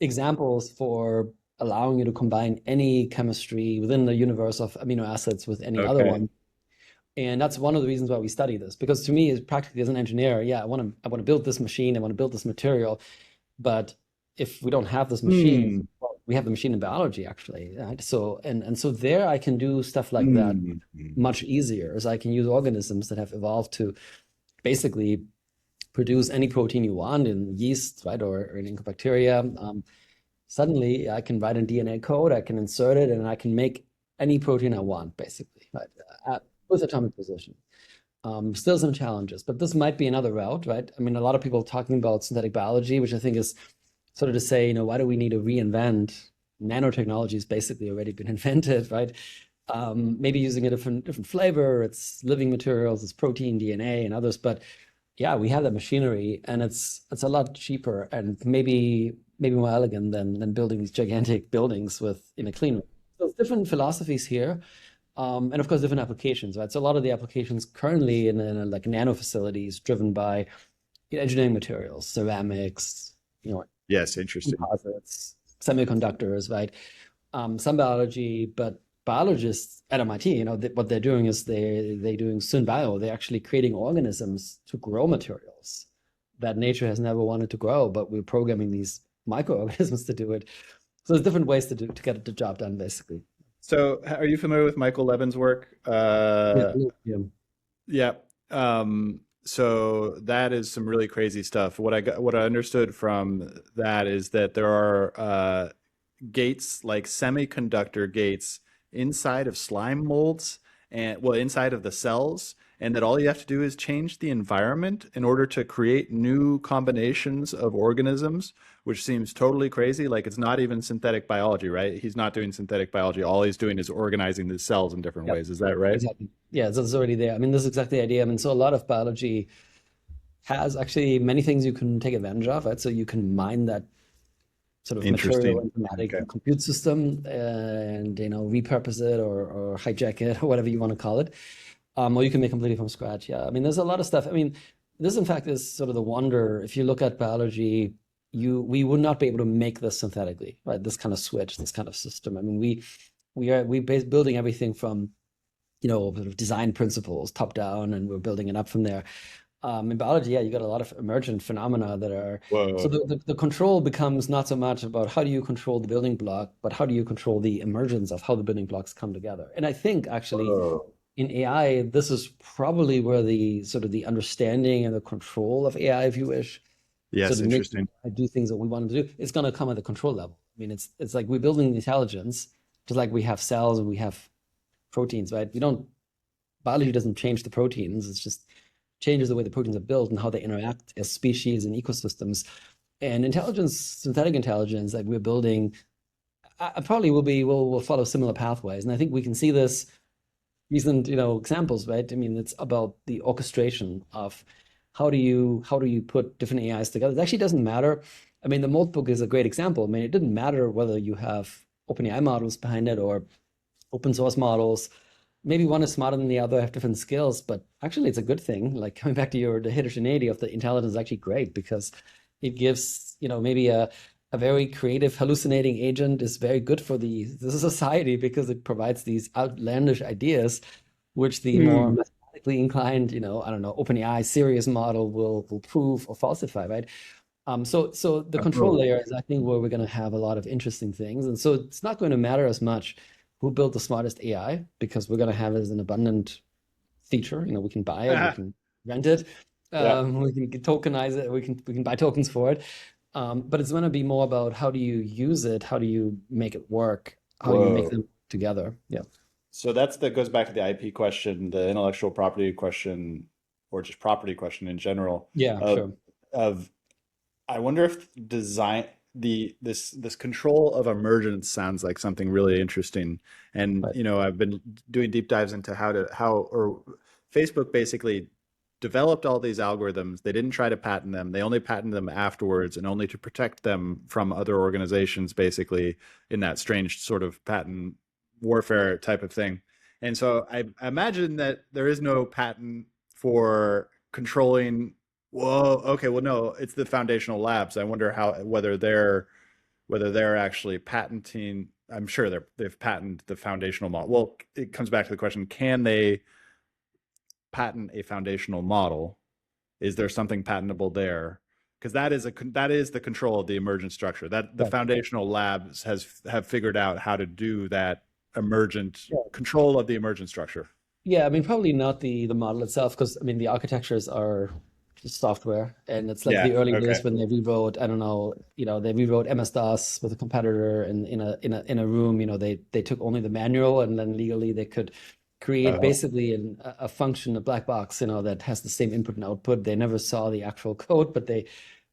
examples for allowing you to combine any chemistry within the universe of amino acids with any other Okay. one. And that's one of the reasons why we study this, because to me, practically as an engineer, yeah, I want to build this machine, I want to build this material, but if we don't have this machine, Hmm. well, we have the machine in biology actually, right? So so there I can do stuff like that Hmm. much easier, as I can use organisms that have evolved to basically produce any protein you want in yeast, right, or in bacteria. Suddenly I can write a DNA code, I can insert it, and I can make any protein I want, basically, right, with atomic position. Still some challenges, but this might be another route, right? I mean, a lot of people talking about synthetic biology, which I think is sort of to say, why do we need to reinvent? Nanotechnology has basically already been invented, right? Maybe using a different flavor, it's living materials, it's protein, DNA, and others, but yeah, we have that machinery, and it's a lot cheaper and maybe more elegant than building these gigantic buildings with in a clean room. So it's different philosophies here, and of course different applications, right? So a lot of the applications currently in like nano facilities driven by engineering materials, ceramics, Yes, interesting. composites, semiconductors, right? Some biology, but biologists at MIT, what they're doing is they're doing synbio. They're actually creating organisms to grow materials that nature has never wanted to grow, but we're programming these microorganisms to do it. So there's different ways to get the job done, basically. So, are you familiar with Michael Levin's work? Yeah, yeah. Yeah. So that is some really crazy stuff. What I understood from that is that there are gates, like semiconductor gates, inside of slime molds and well, inside of the cells, and that all you have to do is change the environment in order to create new combinations of organisms, which seems totally crazy. Like it's not even synthetic biology, right? He's not doing synthetic biology. All he's doing is organizing the cells in different Yep, ways. Is that right? exactly. Yeah, so it's already there. I mean, this is exactly the idea. I mean, so a lot of biology has actually many things you can take advantage of, right? So you can mine that sort of material Interesting. informatic Okay. compute system and repurpose it or hijack it or whatever you want to call it, or you can make completely from scratch. Yeah, I mean, there's a lot of stuff. I mean, this in fact is sort of the wonder. If you look at biology, we would not be able to make this synthetically, right? This kind of switch, this kind of system. I mean, we building everything from sort of design principles top down, and we're building it up from there. In biology, yeah, you got a lot of emergent phenomena that are so Whoa. the control becomes not so much about how do you control the building block, but how do you control the emergence of how the building blocks come together. And I think actually Whoa. in AI, this is probably where the sort of the understanding and the control of AI, if you wish, so Yes, to make interesting. AI do things that we want to do, it's going to come at the control level. I mean, it's like we're building intelligence, just like we have cells and we have proteins, right? We don't Biology doesn't change the proteins. It's just changes the way the proteins are built and how they interact as species and ecosystems. And intelligence, synthetic intelligence that we're building, probably will follow similar pathways. And I think we can see this recent, examples, right? I mean, it's about the orchestration of how do you put different AIs together? It actually doesn't matter. I mean, the notebook is a great example. I mean, it didn't matter whether you have OpenAI models behind it or open source models. Maybe one is smarter than the other, have different skills, but actually it's a good thing. Like coming back to the heterogeneity of the intelligence is actually great because it gives, maybe a very creative hallucinating agent is very good for the society because it provides these outlandish ideas, which the more mathematically inclined, I don't know, OpenAI serious model will prove or falsify, right? So the control layer is, I think, where we're going to have a lot of interesting things. And so it's not going to matter as much who built the smartest AI because we're going to have it as an abundant feature. We can buy it, we can rent it, we can tokenize it, we can buy tokens for it. But it's going to be more about how do you use it, how do you make it work, how do you make them together. Yeah. So that goes back to the IP question, the intellectual property question, or just property question in general. Yeah, sure. I wonder if this control of emergence sounds like something really interesting. And Right. I've been doing deep dives into how Facebook basically developed all these algorithms. They didn't try to patent them. They only patented them afterwards, and only to protect them from other organizations, basically in that strange sort of patent warfare type of thing. And so I imagine that there is no patent for controlling. Whoa, okay, well, no, it's the foundational labs. I wonder whether they're actually patenting. I'm sure they've patented the foundational model. Well, it comes back to the question: can they patent a foundational model? Is there something patentable there? Because that is the control of the emergent structure. That the foundational labs have figured out how to do that emergent control of the emergent structure. Yeah, I mean, probably not the model itself, because I mean the architectures are just software, and it's like the early days when they rewrote, I don't know, they rewrote MS-DOS with a competitor in a room. They took only the manual, and then legally they could create basically a function, a black box, that has the same input and output. They never saw the actual code, but they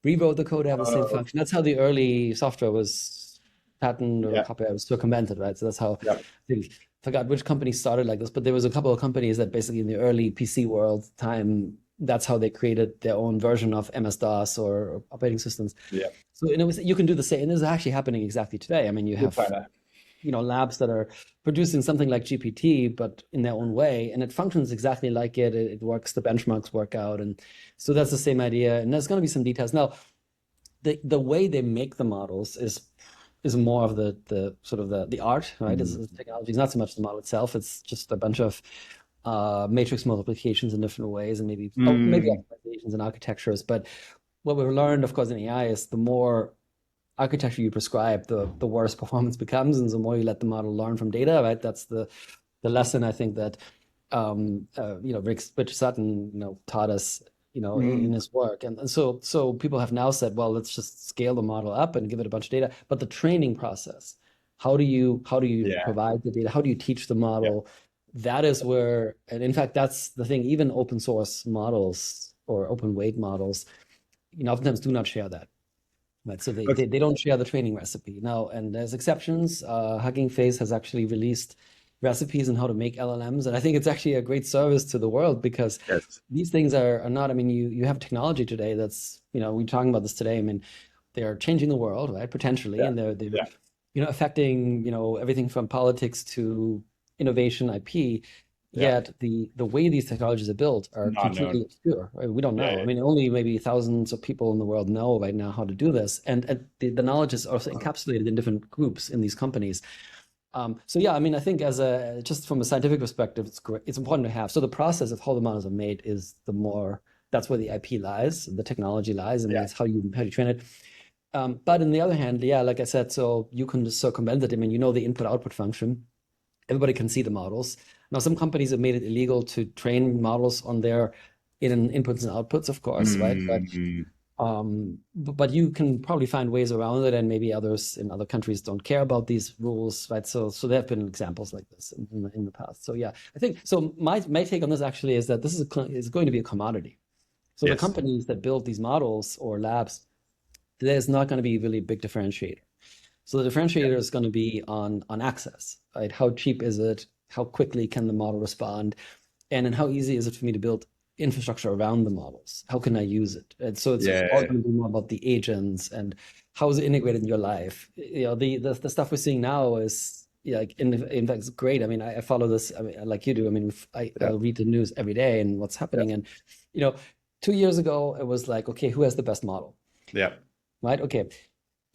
rewrote the code to have the same function. That's how the early software was patented or copyright was circumvented, right? So that's how I think, forgot which company started like this, but there was a couple of companies that basically in the early PC world time, that's how they created their own version of MS-DOS or operating systems. Yeah. So you can do the same, and this is actually happening exactly today. I mean, you have labs that are producing something like GPT, but in their own way, and it functions exactly like it. It works, the benchmarks work out, and so that's the same idea. And there's going to be some details. Now, the way they make the models is more of the sort of the art, right? The technology is not so much the model itself. It's just a bunch of matrix multiplications in different ways, and maybe optimizations and architectures. But what we've learned, of course, in AI is the more architecture you prescribe, the worse performance becomes, and the more you let the model learn from data, right? That's the lesson I think that Rich Sutton taught us in his work. And so people have now said, well, let's just scale the model up and give it a bunch of data. But the training process, how do you provide the data? How do you teach the model? That is where, and in fact, that's the thing, even open source models or open weight models, oftentimes do not share that. Right, so they don't share the training recipe now, and there's exceptions. Hugging Face has actually released recipes on how to make LLMs, and I think it's actually a great service to the world because these things are not. I mean, you have technology today that's we're talking about this today. I mean, they are changing the world, right? Potentially, and they're affecting everything from politics to innovation, IP. Yet the way these technologies are built are completely obscure. Right? We don't know. I mean, only maybe thousands of people in the world know right now how to do this, and the knowledge is also encapsulated in different groups in these companies. So yeah, I mean, I think just from a scientific perspective, it's important to have. So the process of how the models are made is that's where the IP lies, the technology lies, and that's how you train it. But on the other hand, like I said, so you can just circumvent it. I mean, the input-output function. Everybody can see the models. Now, some companies have made it illegal to train models on their inputs and outputs, of course, right? But you can probably find ways around it, and maybe others in other countries don't care about these rules, right? So there have been examples like this in the past. So yeah, I think so. My take on this actually is that this is going to be a commodity. So the companies that build these models or labs, there's not going to be really a big differentiator. So the differentiator is going to be on access, right? How cheap is it? How quickly can the model respond? And then how easy is it for me to build infrastructure around the models. How can I use it? And so it's Yeah. all going to be more about the agents and how is it integrated in your life. The stuff we're seeing now is like in fact it's great. I mean, I follow this. I mean, like you do. I mean, I read the news every day and what's happening. And 2 years ago it was like, okay, who has the best model? Yeah. Right. Okay.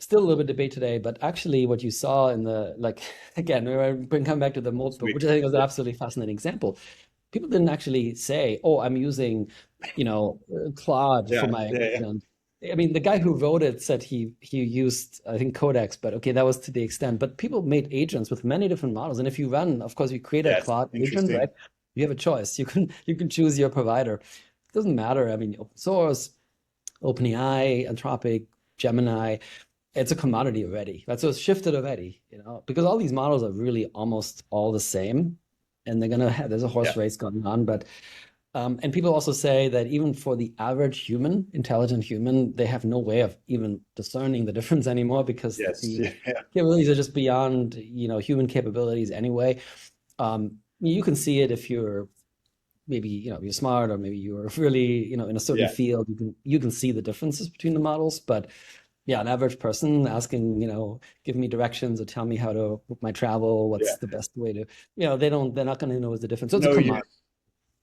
Still a little bit debate today, but actually what you saw in the, like, again, we're coming back to the Mold book, which I think was an absolutely fascinating example. People didn't actually say, oh, I'm using, Claude for my agent. I mean, the guy who wrote it said he used, I think, Codex, but okay, that was to the extent. But people made agents with many different models. And if you run, of course, you create a Claude agent, right? You have a choice. You can choose your provider. It doesn't matter. I mean, open source, OpenAI, Anthropic, Gemini, it's a commodity already, right? So it's shifted already, because all these models are really almost all the same, and there's a horse race going on. But and people also say that even for the average human, intelligent human, they have no way of even discerning the difference anymore because the capabilities are just beyond human capabilities anyway. You can see it if you're maybe you're smart, or maybe you're really in a certain field. You can see the differences between the models, but an average person asking, give me directions or tell me how to book my travel, what's the best way to, they're not going to know what's the difference. So it's a commodity.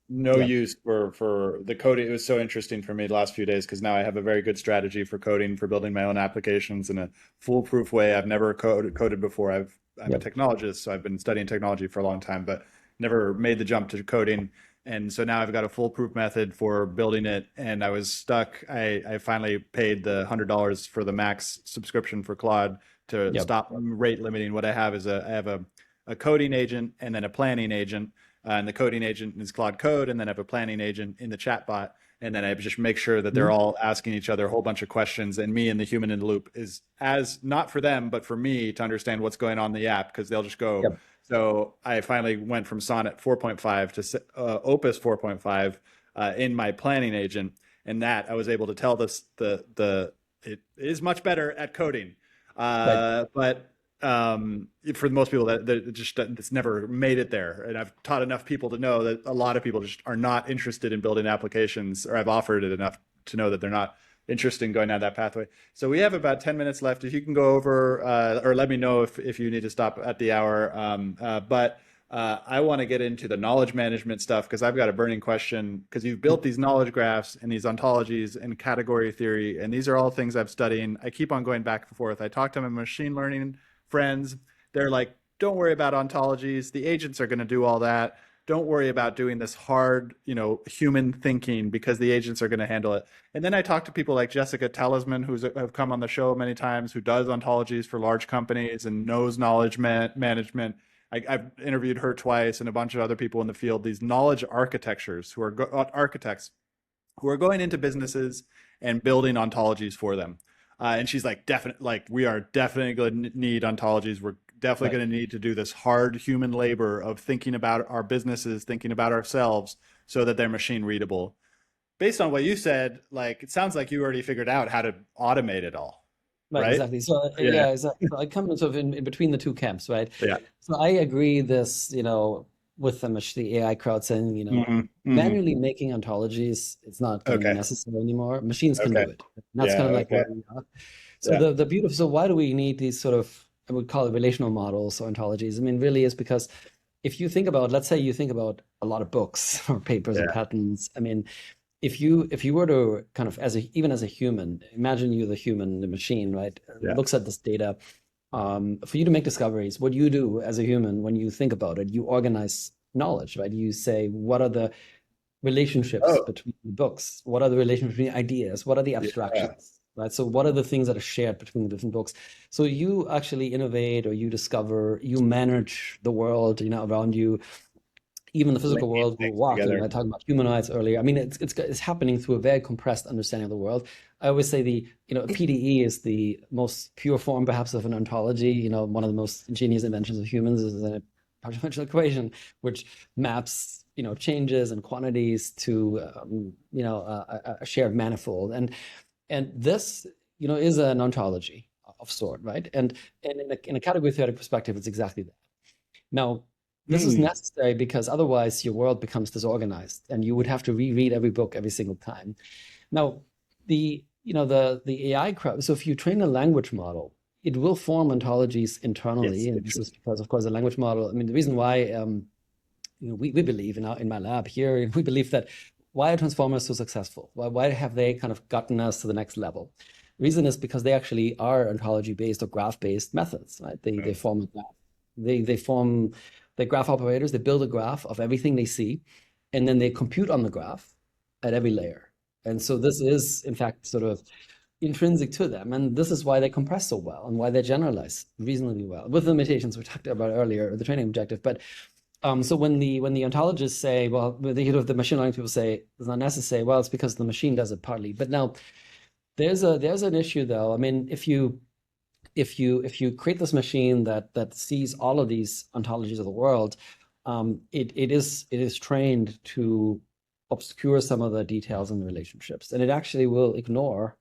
No use for the coding. It was so interesting for me the last few days because now I have a very good strategy for coding, for building my own applications in a foolproof way. I've never coded before. I'm a technologist, so I've been studying technology for a long time, but never made the jump to coding. And so now I've got a foolproof method for building it, and I was stuck. I finally paid the $100 for the max subscription for Claude to stop rate limiting. What I have is I have a coding agent and then a planning agent, and the coding agent is Claude Code, and then I have a planning agent in the chatbot, and then I just make sure that they're all asking each other a whole bunch of questions, and me and the human in the loop is as not for them, but for me to understand what's going on in the app, because they'll just go. So I finally went from Sonnet 4.5 to Opus 4.5 in my planning agent, and that I was able to tell this it is much better at coding, but for most people that it's never made it there. And I've taught enough people to know that a lot of people just are not interested in building applications, or I've offered it enough to know that they're not interested in going down that pathway. So we have about 10 minutes left. If you can go over, or let me know if you need to stop at the hour. But I want to get into the knowledge management stuff because I've got a burning question, because you've built these knowledge graphs and these ontologies and category theory, and these are all things I've studied. I keep on going back and forth. I talk to my machine learning friends. They're like, don't worry about ontologies. The agents are going to do all that. Don't worry about doing this hard, human thinking, because the agents are going to handle it. And then I talk to people like Jessica Talisman, who have come on the show many times, who does ontologies for large companies and knows knowledge management. I've interviewed her twice, and a bunch of other people in the field, these knowledge architectures who are architects who are going into businesses and building ontologies for them. And she's like, we are definitely going to need ontologies. We're definitely going to need to do this hard human labor of thinking about our businesses, thinking about ourselves, so that they're machine readable. Based on what you said, it sounds like you already figured out how to automate it all. Right? Exactly. So exactly. So I come sort of in between the two camps, right? Yeah. So I agree with the AI crowd saying, manually making ontologies, it's not going to be necessary anymore. Machines can do it. And that's kind of like where we are. So the beautiful, so why do we need these sort of, I would call it relational models or ontologies? I mean, really is because if you think about, let's say you think about a lot of books or papers or patents. I mean, if you were to kind of, even as a human, imagine you the human, the machine, right? Looks at this data. For you to make discoveries, what you do as a human when you think about it, you organize knowledge, right? You say, what are the relationships between books? What are the relationships between ideas? What are the abstractions? Right. So what are the things that are shared between the different books? So you actually innovate, or you discover, you manage the world, around you, even the physical world we're walking. I talked about humanoids earlier. I mean, it's happening through a very compressed understanding of the world. I always say PDE is the most pure form, perhaps, of an ontology. One of the most ingenious inventions of humans is a partial differential equation, which maps, changes and quantities to, a shared manifold. And this, is an ontology of sort, right? And in a category theoretic perspective, it's exactly that. Now, This is Hmm. necessary because otherwise your world becomes disorganized and you would have to reread every book every single time. Now, the AI crowd, so if you train a language model, it will form ontologies internally. Yes, And this is interesting. because, of course, a language model, I mean, the reason why we believe in my lab here, we believe that why are transformers so successful? Why have they kind of gotten us to the next level? Reason is because they actually are ontology-based or graph-based methods, right? They Oh, form a graph. They form the graph operators. They build a graph of everything they see, and then they compute on the graph at every layer. And so this is, in fact, sort of intrinsic to them, and this is why they compress so well and why they generalize reasonably well, with the limitations we talked about earlier, the training objective. But so when the ontologists say, well, the machine learning people say it's not necessary, well, it's because the machine does it partly. But now there's an issue though. I mean, if you create this machine that sees all of these ontologies of the world, it is trained to obscure some of the details in the relationships, and it actually will ignore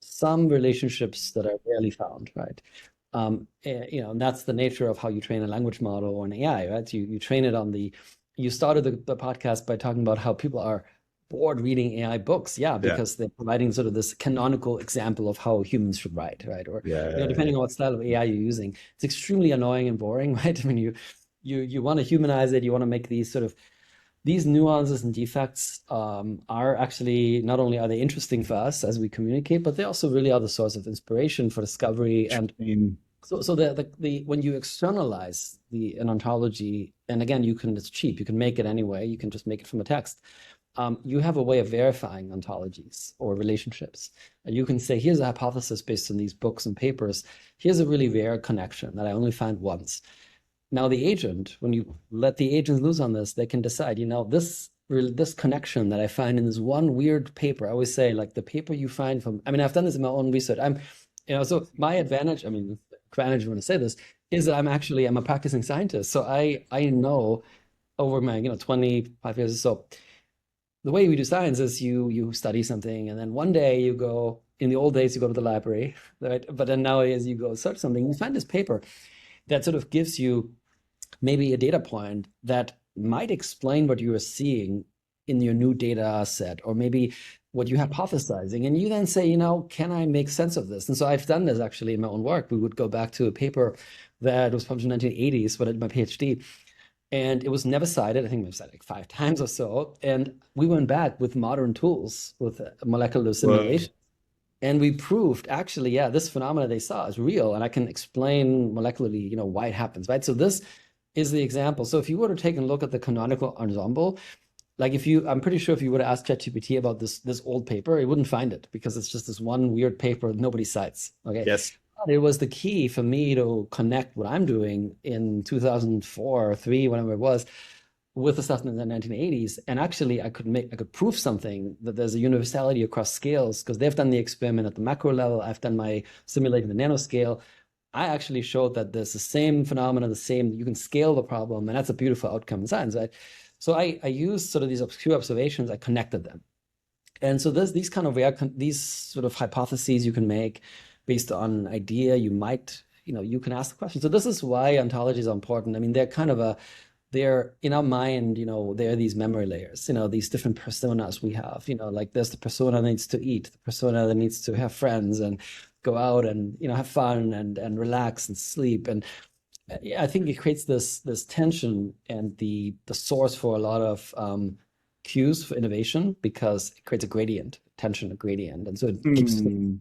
some relationships that are rarely found, right? And that's the nature of how you train a language model or an AI, right? You train it on you started the podcast by talking about how people are bored reading AI books. Yeah, yeah. because they're providing sort of this canonical example of how humans should write, right? Or, Yeah, yeah, yeah. depending on what style of AI you're using, it's extremely annoying and boring, right? I mean, you want to humanize it, you want to make these nuances and defects are actually not only are they interesting for us as we communicate, but they also really are the source of inspiration for discovery. And Train. so the when you externalize an ontology, and again, it's cheap. You can make it anyway. You can just make it from a text. You have a way of verifying ontologies or relationships. And you can say, here's a hypothesis based on these books and papers. Here's a really rare connection that I only found once. Now the agent, when you let the agent loose on this, they can decide, this connection that I find in this one weird paper. I always say, like, the paper you find from, I mean, I've done this in my own research. So my advantage, I mean, advantage when I say this, is that I'm a practicing scientist. So I know over my 25 years or so, the way we do science is you study something, and then one day you go, in the old days you go to the library, right? But then nowadays you go search something, you find this paper that sort of gives you maybe a data point that might explain what you are seeing in your new data set, or maybe what you hypothesizing. And you then say, can I make sense of this? And so I've done this actually in my own work. We would go back to a paper that was published in the 1980s when I did my PhD. And it was never cited. I think we've cited like 5 times or so. And we went back with modern tools, with molecular Whoa. simulation. And we proved actually, yeah, this phenomena they saw is real. And I can explain molecularly, why it happens, right? So this is the example. So if you were to take a look at the canonical ensemble, like I'm pretty sure if you would have asked ChatGPT about this old paper, it wouldn't find it because it's just this one weird paper that nobody cites. Okay. Yes. But it was the key for me to connect what I'm doing in 2004 or three, whatever it was, with the stuff in the 1980s. And actually I could prove something, that there's a universality across scales, because they've done the experiment at the macro level. I've done my simulating the nanoscale. I actually showed that there's the same phenomena, you can scale the problem, and that's a beautiful outcome in science, right? So I used sort of these obscure observations, I connected them. And so these kind of these sort of hypotheses you can make based on an idea, you can ask the question. So this is why ontologies are important. I mean, they're in our mind, there are these memory layers, these different personas we have, like there's the persona that needs to eat, the persona that needs to have friends and go out and, have fun and relax and sleep. And I think it creates this tension and the source for a lot of cues for innovation, because it creates a gradient, tension, a gradient. And so it keeps Hmm.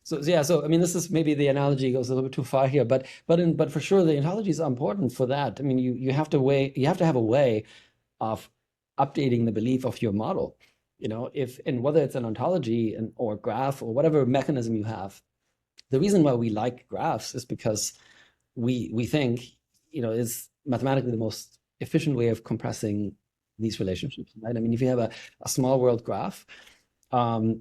so yeah, so I mean, this is maybe the analogy goes a little bit too far here, but for sure the ontologies are important for that. I mean, you have to have a way of updating the belief of your model. If and whether it's an ontology or graph or whatever mechanism you have, the reason why we like graphs is because we think is mathematically the most efficient way of compressing these relationships, right? I mean, if you have a small world graph,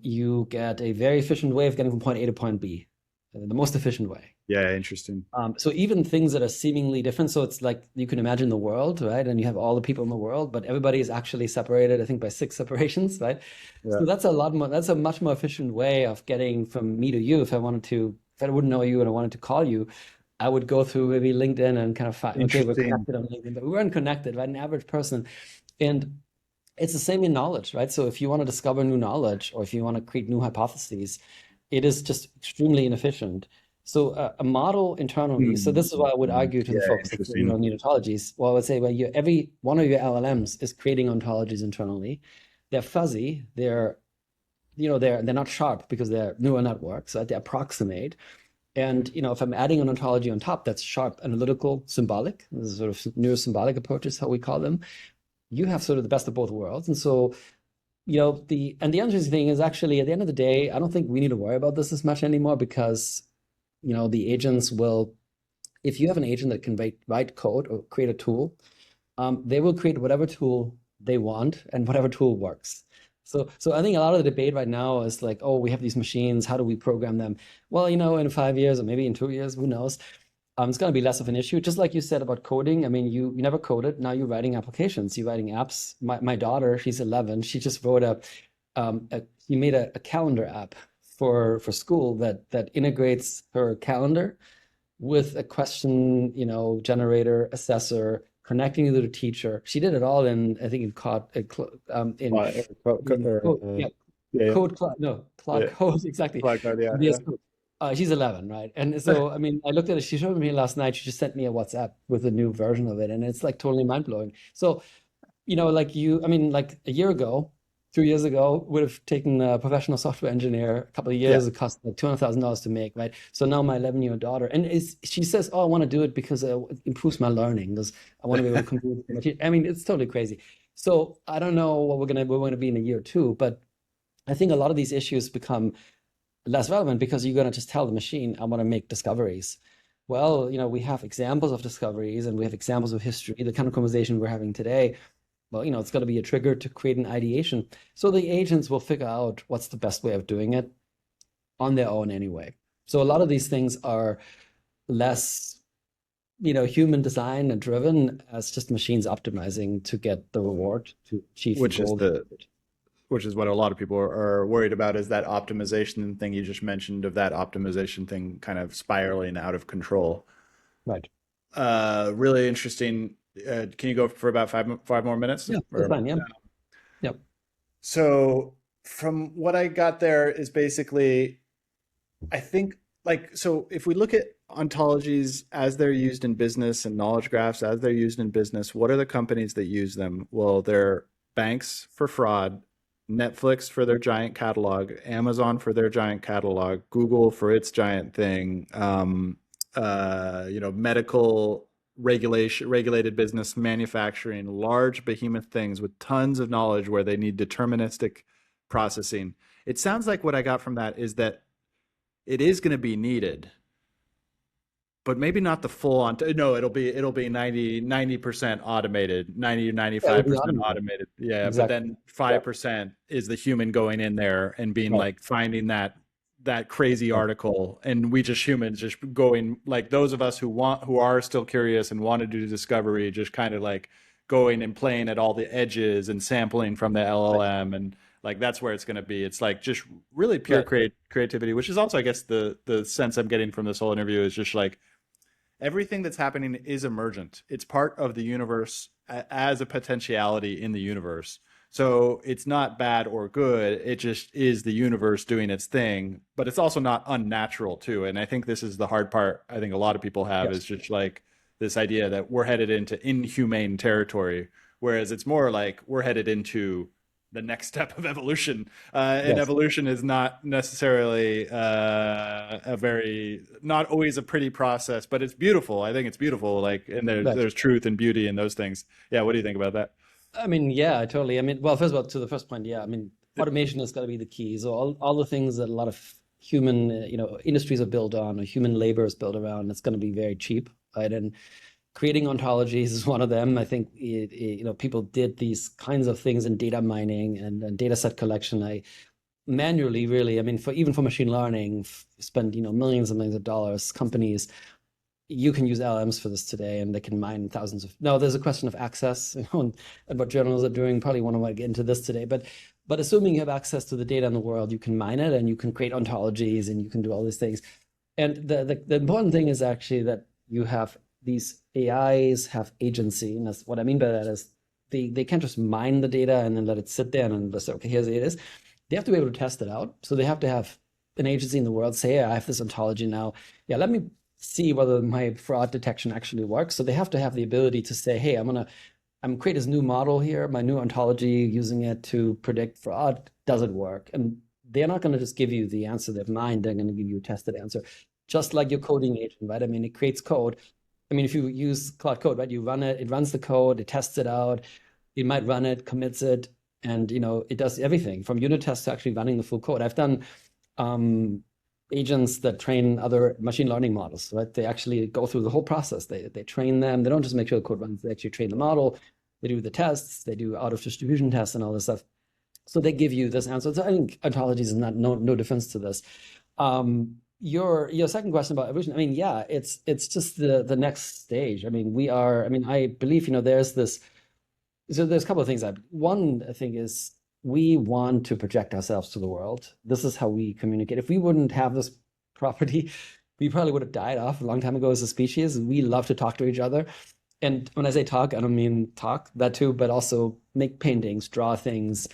you get a very efficient way of getting from point A to point B, the most efficient way. Yeah, interesting. So even things that are seemingly different, so it's like you can imagine the world, right? And you have all the people in the world, but everybody is actually separated, I think, by 6 separations, right? Yeah. So that's a much more efficient way of getting from me to you. If I wouldn't know you and I wanted to call you, I would go through maybe LinkedIn and kind of find, okay, we're Interesting. connected on LinkedIn, but we weren't connected, right? An average person. And it's the same in knowledge, right? So if you want to discover new knowledge or if you want to create new hypotheses, it is just extremely inefficient. So a model internally, so this is what I would argue to the Yeah, folks that say, interesting. need ontologies. Well, I would say, well, every one of your LLMs is creating ontologies internally. They're fuzzy. They're not sharp because they're neural networks, right? They approximate. And if I'm adding an ontology on top that's sharp, analytical, symbolic, this is sort of neurosymbolic approaches, how we call them, you have sort of the best of both worlds. And so, the interesting thing is actually at the end of the day, I don't think we need to worry about this as much anymore because, the agents will, if you have an agent that can write code or create a tool, they will create whatever tool they want and whatever tool works. So I think a lot of the debate right now is like, oh, we have these machines, how do we program them? Well, in 5 years or maybe in 2 years, who knows? It's going to be less of an issue. Just like you said about coding. I mean, you never coded. Now you're writing applications. You're writing apps. My daughter, she's 11. She just wrote she made a calendar app for school that integrates her calendar with a question, generator, assessor, connecting you to the teacher. She did it all in, I think, code, yeah, Yeah, no, Claude yeah, Code, exactly. Black Card, yeah, yeah. VS Code. She's 11, right? And so, I mean, I looked at it. She showed me last night. She just sent me a WhatsApp with a new version of it, and it's like totally mind blowing. So, I mean, like a year ago, 2 years ago, would have taken a professional software engineer a couple of Yeah. years. It cost like $200,000 to make, right? So now my 11-year-old daughter, and she says, "Oh, I want to do it because it improves my learning, because I want to be able to compete with my teacher." I mean, it's totally crazy. So I don't know what we're gonna be in a year or two, but I think a lot of these issues become less relevant because you're going to just tell the machine, I want to make discoveries. Well, we have examples of discoveries and we have examples of history, the kind of conversation we're having today. Well, it's going to be a trigger to create an ideation. So the agents will figure out what's the best way of doing it on their own anyway. So a lot of these things are less, human design and driven as just machines optimizing to get the reward to achieve the Which is goal. which is what a lot of people are worried about, is that optimization thing you just mentioned, of that optimization thing kind of spiraling out of control. Right. Really interesting. Can you go for about five more minutes? Yeah, that's Or, fine. Yeah. Yep. so from what I got there is basically, I think, like, so if we look at ontologies as they're used in business and knowledge graphs as they're used in business, what are the companies that use them? Well, they're banks for fraud, Netflix for their giant catalog, Amazon for their giant catalog, Google for its giant thing, medical regulation, regulated business, manufacturing, large behemoth things with tons of knowledge where they need deterministic processing. It sounds like what I got from that is that it is going to be needed, but maybe not the full on. No, it'll be 90% automated, 90 Yeah, it'll be 95% automated. automated. Yeah, but Exactly. then 5% is the human going in there and being Right. like, finding that crazy Right. article, and we just humans just going, like, those of us who are still curious and want to do discovery, just kind of like going and playing at all the edges and sampling from the Right. LLM, and like that's where it's going to be. It's like just really pure Right. creativity, which is also, I guess, the sense I'm getting from this whole interview is just like everything that's happening is emergent. It's part of the universe as a potentiality in the universe. So it's not bad or good. It just is the universe doing its thing, but it's also not unnatural too. And I think this is the hard part. I think a lot of people have, is Yes. just like this idea that we're headed into inhumane territory, whereas it's more like we're headed into the next step of evolution. And Yes. evolution is not necessarily not always a pretty process, but it's beautiful. I think it's beautiful. Like, and Right. there's truth and beauty in those things. Yeah. What do you think about that? I mean, yeah, totally. I mean, well, first of all, to the first point, yeah, I mean, automation is going to be the key. So all the things that a lot of human, industries are built on, or human labor is built around, it's going to be very cheap, right? And creating ontologies is one of them. I think people did these kinds of things in data mining and data set collection. I manually, really, I mean, even for machine learning, spend millions and millions of dollars. Companies, you can use LMs for this today, and they can mine thousands of. Now, there's a question of access, and what journals are doing. Probably want to get into this today, but assuming you have access to the data in the world, you can mine it, and you can create ontologies, and you can do all these things. And the important thing is actually that you have these AIs have agency. And that's what I mean by that is they can't just mine the data and then let it sit there and just say, okay, here's it is. They have to be able to test it out. So they have to have an agency in the world say, hey, I have this ontology now. Yeah, let me see whether my fraud detection actually works. So they have to have the ability to say, hey, I'm create this new model here, my new ontology, using it to predict fraud. Does it work? And they're not going to just give you the answer they've mined. They're going to give you a tested answer, just like your coding agent, right? I mean, it creates code. I mean, if you use Cloud Code, right, you run it, it runs the code, it tests it out, it might run it, commits it, and it does everything from unit tests to actually running the full code. I've done agents that train other machine learning models, right? They actually go through the whole process. They train them. They don't just make sure the code runs. They actually train the model. They do the tests. They do out of distribution tests and all this stuff. So they give you this answer. So I think ontologies is no difference to this. Your second question about evolution, I mean, yeah, it's just the next stage. I mean, I believe, there's this, so there's a couple of things. One, I think, is we want to project ourselves to the world. This is how we communicate. If we wouldn't have this property, we probably would have died off a long time ago as a species. We love to talk to each other. And when I say talk, I don't mean talk, that too, but also make paintings, draw things,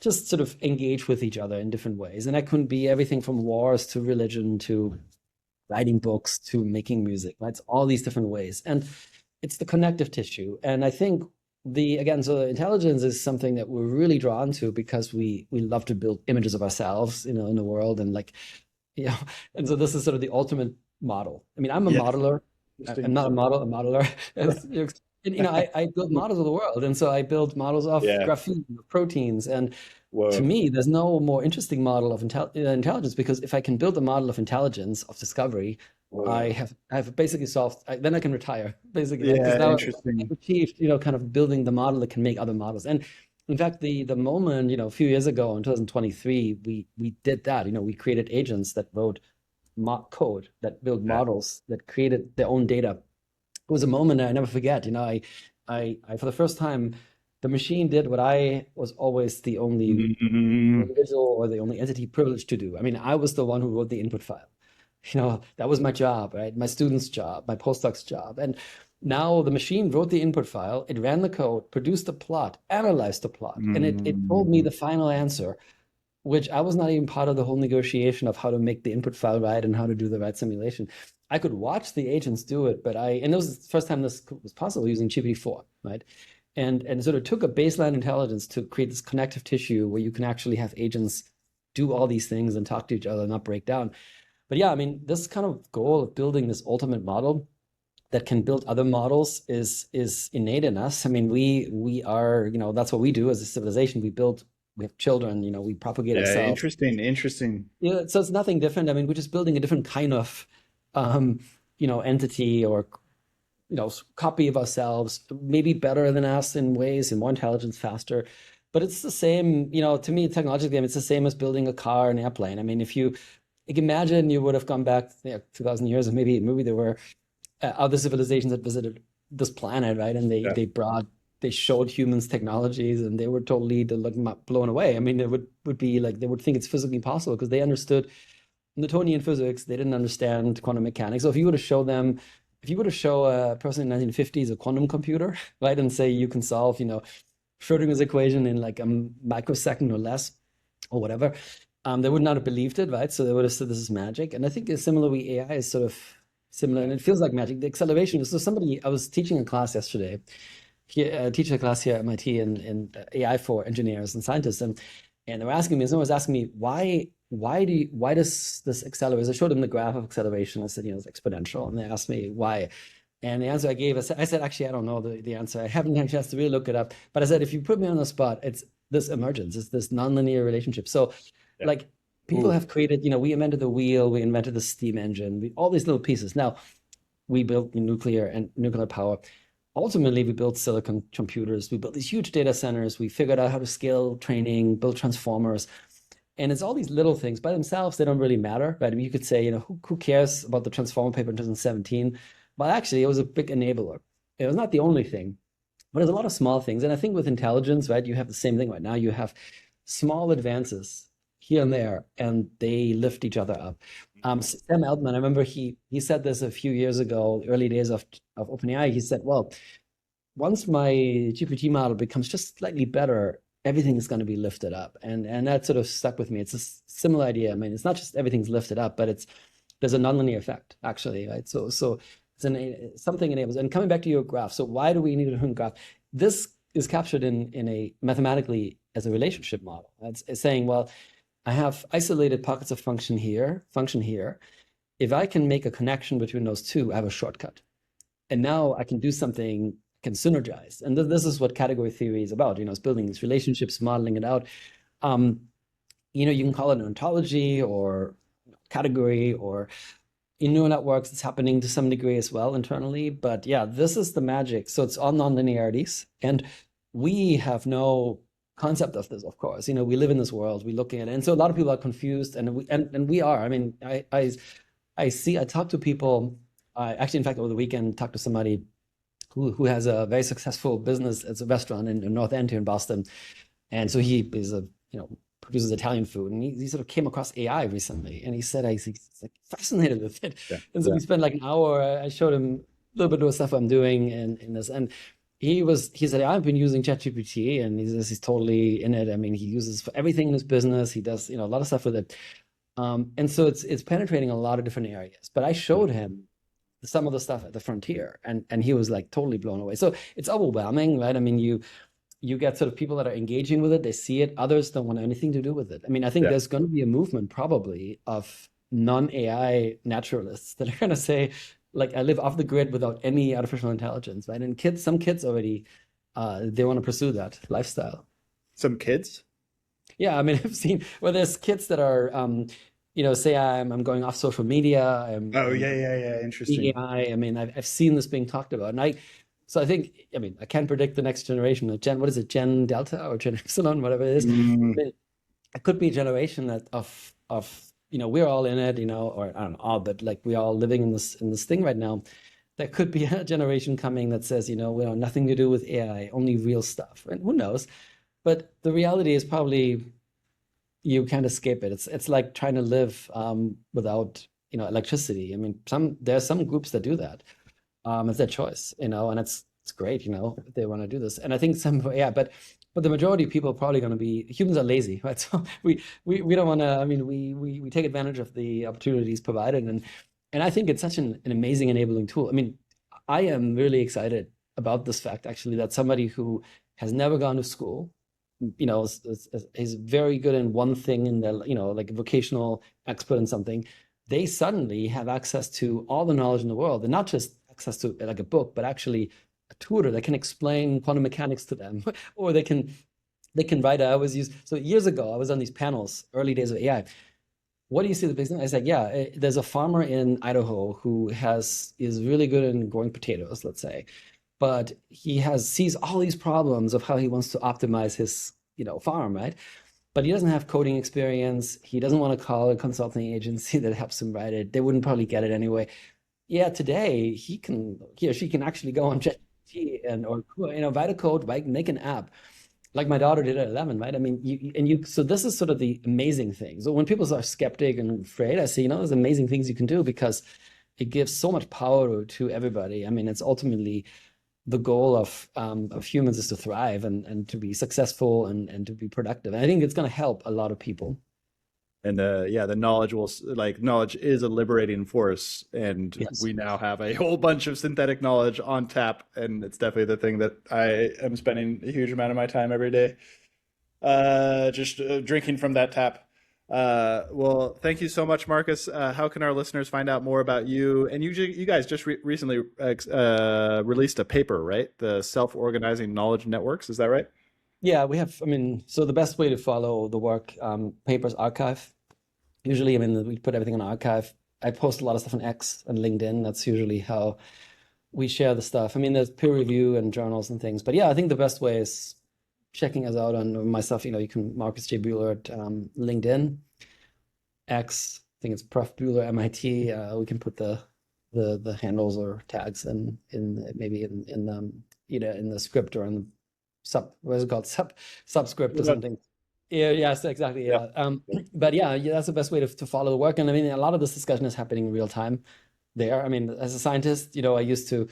just sort of engage with each other in different ways. And that could be everything from wars to religion to writing books to making music, right? It's all these different ways. And it's the connective tissue. And I think so intelligence is something that we're really drawn to because we love to build images of ourselves, in the world. And and so this is sort of the ultimate model. I mean, I'm a modeler. I'm not a modeler. I build models of the world. And so I build models of graphene, proteins. And to me, there's no more interesting model of intelligence, because if I can build a model of intelligence, of discovery, I have basically solved, then I can retire, basically. Yeah, now interesting. I've achieved, kind of building the model that can make other models. And in fact, the moment, a few years ago in 2023, we did that. We created agents that wrote code, that built models, that created their own data. It was a moment I never forget. I for the first time, the machine did what I was always the only individual or the only entity privileged to do. I mean, I was the one who wrote the input file. That was my job, right? My student's job, my postdoc's job. And now the machine wrote the input file, it ran the code, produced a plot, analyzed the plot, and it told me the final answer, which I was not even part of the whole negotiation of how to make the input file right and how to do the right simulation. I could watch the agents do it, and it was the first time this was possible using GPT-4, right? And sort of took a baseline intelligence to create this connective tissue where you can actually have agents do all these things and talk to each other and not break down. But yeah, I mean, this kind of goal of building this ultimate model that can build other models is innate in us. I mean, we are, that's what we do as a civilization. We have children, we propagate ourselves. Interesting. Yeah, so it's nothing different. I mean, we're just building a different kind of, entity or, copy of ourselves, maybe better than us in ways, and more intelligent, faster. But it's the same, to me, technologically, it's the same as building a car, an airplane. I mean, if you imagine you would have gone back 2,000 years, and maybe there were other civilizations that visited this planet, right? And they showed humans technologies, and they were totally blown away. I mean, they would be like, they would think it's physically possible because they understood Newtonian physics. They didn't understand quantum mechanics. So if you were to show a person in the 1950s a quantum computer, right, and say you can solve, Schrödinger's equation in like a microsecond or less, or whatever, they would not have believed it, right? So they would have said this is magic. And I think similarly, AI is sort of similar, and it feels like magic. The acceleration is, so I was teaching a class yesterday, teaching a class here at MIT in AI for engineers and scientists, and they were asking me, someone was asking me, why does this accelerate? I showed them the graph of acceleration. I said, it's exponential, and they asked me why. And the answer I gave, I said, actually, I don't know the answer. I haven't had a chance to really look it up. But I said, if you put me on the spot, it's this emergence, it's this nonlinear relationship. So like people have created, we invented the wheel, we invented the steam engine, all these little pieces. Now we built nuclear power. Ultimately, we built silicon computers. We built these huge data centers. We figured out how to scale training, build transformers. And it's all these little things. By themselves, they don't really matter, right? I mean, you could say, who cares about the transformer paper in 2017? But actually, it was a big enabler. It was not the only thing, but there's a lot of small things. And I think with intelligence, right, you have the same thing right now. You have small advances here and there, and they lift each other up. Sam Altman, I remember he said this a few years ago, early days of OpenAI. He said, well, once my GPT model becomes just slightly better, everything is going to be lifted up. And that sort of stuck with me. It's a similar idea. I mean, it's not just everything's lifted up, but there's a nonlinear effect, actually, right? So it's something enables. And coming back to your graph, so why do we need a learned graph? This is captured in a mathematically as a relationship model. It's saying, well, I have isolated pockets of function here. If I can make a connection between those two, I have a shortcut. And now I can do something, can synergize. And this is what category theory is about. It's building these relationships, modeling it out. You can call it an ontology or category, or in neural networks, it's happening to some degree as well internally. But yeah, this is the magic. So it's all nonlinearities. And we have no concept of this, of course. We live in this world, we look at it. And so a lot of people are confused, and we are. I mean, I talk to people, actually, in fact, over the weekend, talked to somebody who has a very successful business as a restaurant in North End here in Boston. And so he is produces Italian food, and he sort of came across AI recently, and he said he's like fascinated with it. Yeah. And so we spent like an hour. I showed him a little bit of stuff I'm doing in this, and he said, I've been using ChatGPT, and he's totally in it. I mean, he uses for everything in his business. He does a lot of stuff with it, and so it's penetrating a lot of different areas. But I showed him some of the stuff at the frontier, and he was like totally blown away. So it's overwhelming, right? I mean, you get sort of people that are engaging with it, they see it, others don't want anything to do with it. I mean, I think there's going to be a movement probably of non-AI naturalists that are going to say, like, I live off the grid without any artificial intelligence, right? And some kids already, they want to pursue that lifestyle. Some kids? Yeah, I mean, I've seen, well, there's kids that are, say I'm going off social media. Interesting. AI. I mean, I've seen this being talked about, and so I think, I can't predict the next generation. What is it, Gen Delta or Gen Epsilon, whatever it is. It could be a generation that of we're all in it, or I don't know, all, but like we're all living in this thing right now. There could be a generation coming that says, we have nothing to do with AI, only real stuff. And who knows? But the reality is probably you can't escape it. It's like trying to live without electricity. I mean, there's some groups that do that. It's their choice, and it's great, if they want to do this. And I think but the majority of people are probably going to be, humans are lazy, right? So we don't want to, we take advantage of the opportunities provided. And I think it's such an amazing enabling tool. I mean, I am really excited about this fact, actually, that somebody who has never gone to school, is very good in one thing in their, like a vocational expert in something, they suddenly have access to all the knowledge in the world, and not just access to like a book, but actually a tutor that can explain quantum mechanics to them, or they can write. So years ago, I was on these panels, early days of AI. What do you see the business? I said, there's a farmer in Idaho who is really good in growing potatoes, let's say, but he sees all these problems of how he wants to optimize his, farm, right? But he doesn't have coding experience. He doesn't want to call a consulting agency that helps him write it. They wouldn't probably get it anyway. Yeah, today he or she can actually go on ChatGPT or write a code, make an app, like my daughter did at 11, right? I mean, so this is sort of the amazing thing. So when people are skeptic and afraid, I say, there's amazing things you can do, because it gives so much power to everybody. I mean, it's ultimately the goal of humans is to thrive and to be successful and to be productive. And I think it's going to help a lot of people. And the knowledge is a liberating force, and yes, we now have a whole bunch of synthetic knowledge on tap, and it's definitely the thing that I am spending a huge amount of my time every day, just drinking from that tap. Well, thank you so much, Marcus. How can our listeners find out more about you? And you guys just recently released a paper, right? The self-organizing knowledge networks. Is that right? Yeah, we have. So the best way to follow the work, papers archive. Usually, we put everything on archive. I post a lot of stuff on X and LinkedIn. That's usually how we share the stuff. There's peer review and journals and things. But yeah, I think the best way is checking us out on myself. You can Marcus J. Buehler at LinkedIn, X. I think it's Prof. Buehler MIT. We can put the handles or tags in the script or in the subscript or something. Yeah, yes, exactly. Yeah. Yeah. But yeah, that's the best way to follow the work. And I mean, a lot of this discussion is happening in real time there. I mean, as a scientist, I used to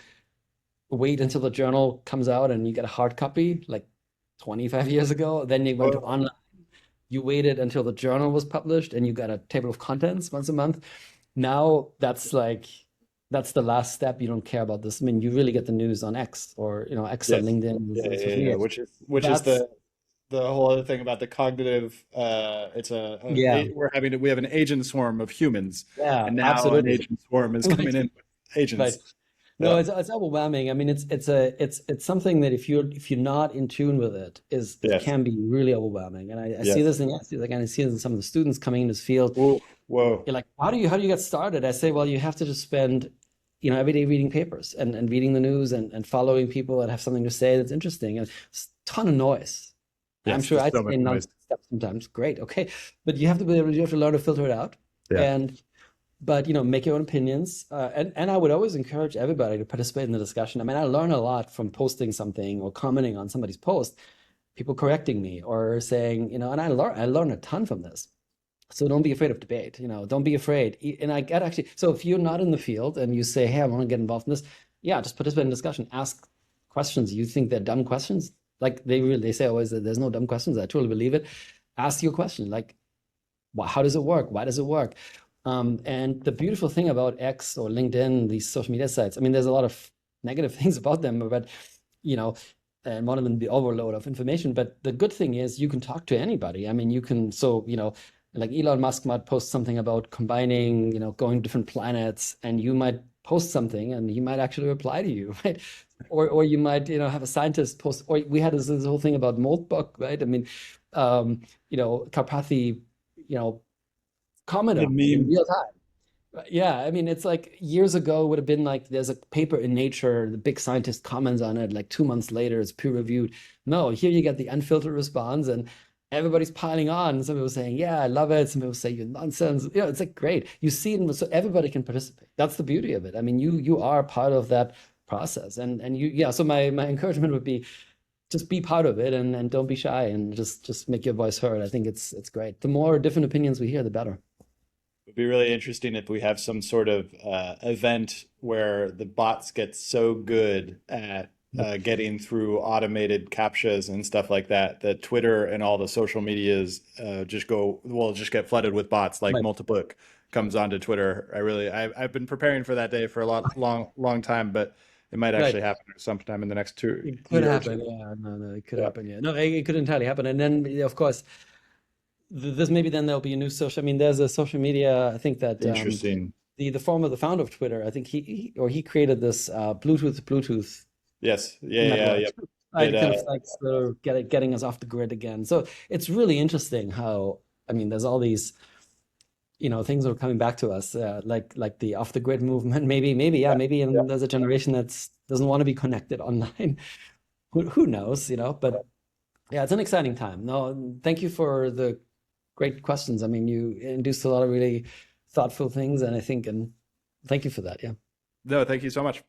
wait until the journal comes out and you get a hard copy like 25 years ago. Then you went to Well, online. You waited until the journal was published and you got a table of contents once a month. Now that's the last step. You don't care about this. I mean, you really get the news on X or X on yes. LinkedIn Yeah, and yeah, social yeah. media. Which is That's the whole other thing about the cognitive. It's yeah, we have an agent swarm of humans, yeah, and now an absolutely. agent swarm is Right. coming in with Right. agents. No, Yeah. it's overwhelming. I mean, it's something that if you're not in tune with it Yes. can be really overwhelming. And I see Yes. this like I see this in some of the students coming in this field. Whoa. Whoa. You're like, how do you get started? I say, well, you have to just spend, every day reading papers and reading the news and following people that have something to say that's interesting. And it's a ton of noise. I'm Yes. sure There's I'd so say much noise. nonsense stuff sometimes. Great, okay, but you have to learn to filter it out. Yeah. And but make your own opinions. And I would always encourage everybody to participate in the discussion. I mean, I learn a lot from posting something or commenting on somebody's post, people correcting me or saying, and I learn a ton from this. So don't be afraid of debate. Don't be afraid. And I get actually, so if you're not in the field and you say, hey, I want to get involved in this, yeah, just participate in discussion. Ask questions. You think they're dumb questions? Like they say always that there's no dumb questions. I totally believe it. Ask your question. Like, how does it work? Why does it work? And the beautiful thing about X or LinkedIn, these social media sites, I mean, there's a lot of negative things about them, but you know, and one of them the overload of information. But the good thing is you can talk to anybody. I mean, you can like Elon Musk might post something about combining, going to different planets, and you might post something, and he might actually reply to you, right? Or you might have a scientist post. Or we had this whole thing about Moltbuck, right? I mean, Karpathy, you know comment The on it in meme. real time. Yeah, I mean, it's like years ago it would have been like there's a paper in Nature, the big scientist comments on it, like 2 months later it's peer reviewed. No, here you get the unfiltered response and everybody's piling on. Some people saying, yeah, I love it. Some people say you're nonsense. It's like great. You see it, so everybody can participate. That's the beauty of it. I mean, you are part of that process. And yeah, so my encouragement would be just be part of it and don't be shy and just make your voice heard. I think it's great. The more different opinions we hear, the better. It'd be really interesting if we have some sort of event where the bots get so good at getting through automated captchas and stuff like that, that Twitter and all the social medias just get flooded with bots. Like Right. Multibook comes onto Twitter. I've been preparing for that day for a long time, but it might Right. actually happen sometime in the next two It could year or two. happen. Yeah, no, it could Yeah, happen. Yeah, no, it could entirely happen. And then, yeah, of course, this maybe then there'll be a new social. I mean, there's a social media. I think that interesting. the former the founder of Twitter. I think he created this Bluetooth Yes, yeah, yeah, network. yeah. Right, It kind of like sort of getting us off the grid again. So it's really interesting how I mean, there's all these things that are coming back to us, like the off the grid movement. Maybe yeah, yeah, maybe yeah. there's a generation that doesn't want to be connected online. Who knows, But yeah, it's an exciting time. No, thank you for the great questions. I mean, you induced a lot of really thoughtful things, and thank you for that. Yeah. No, thank you so much.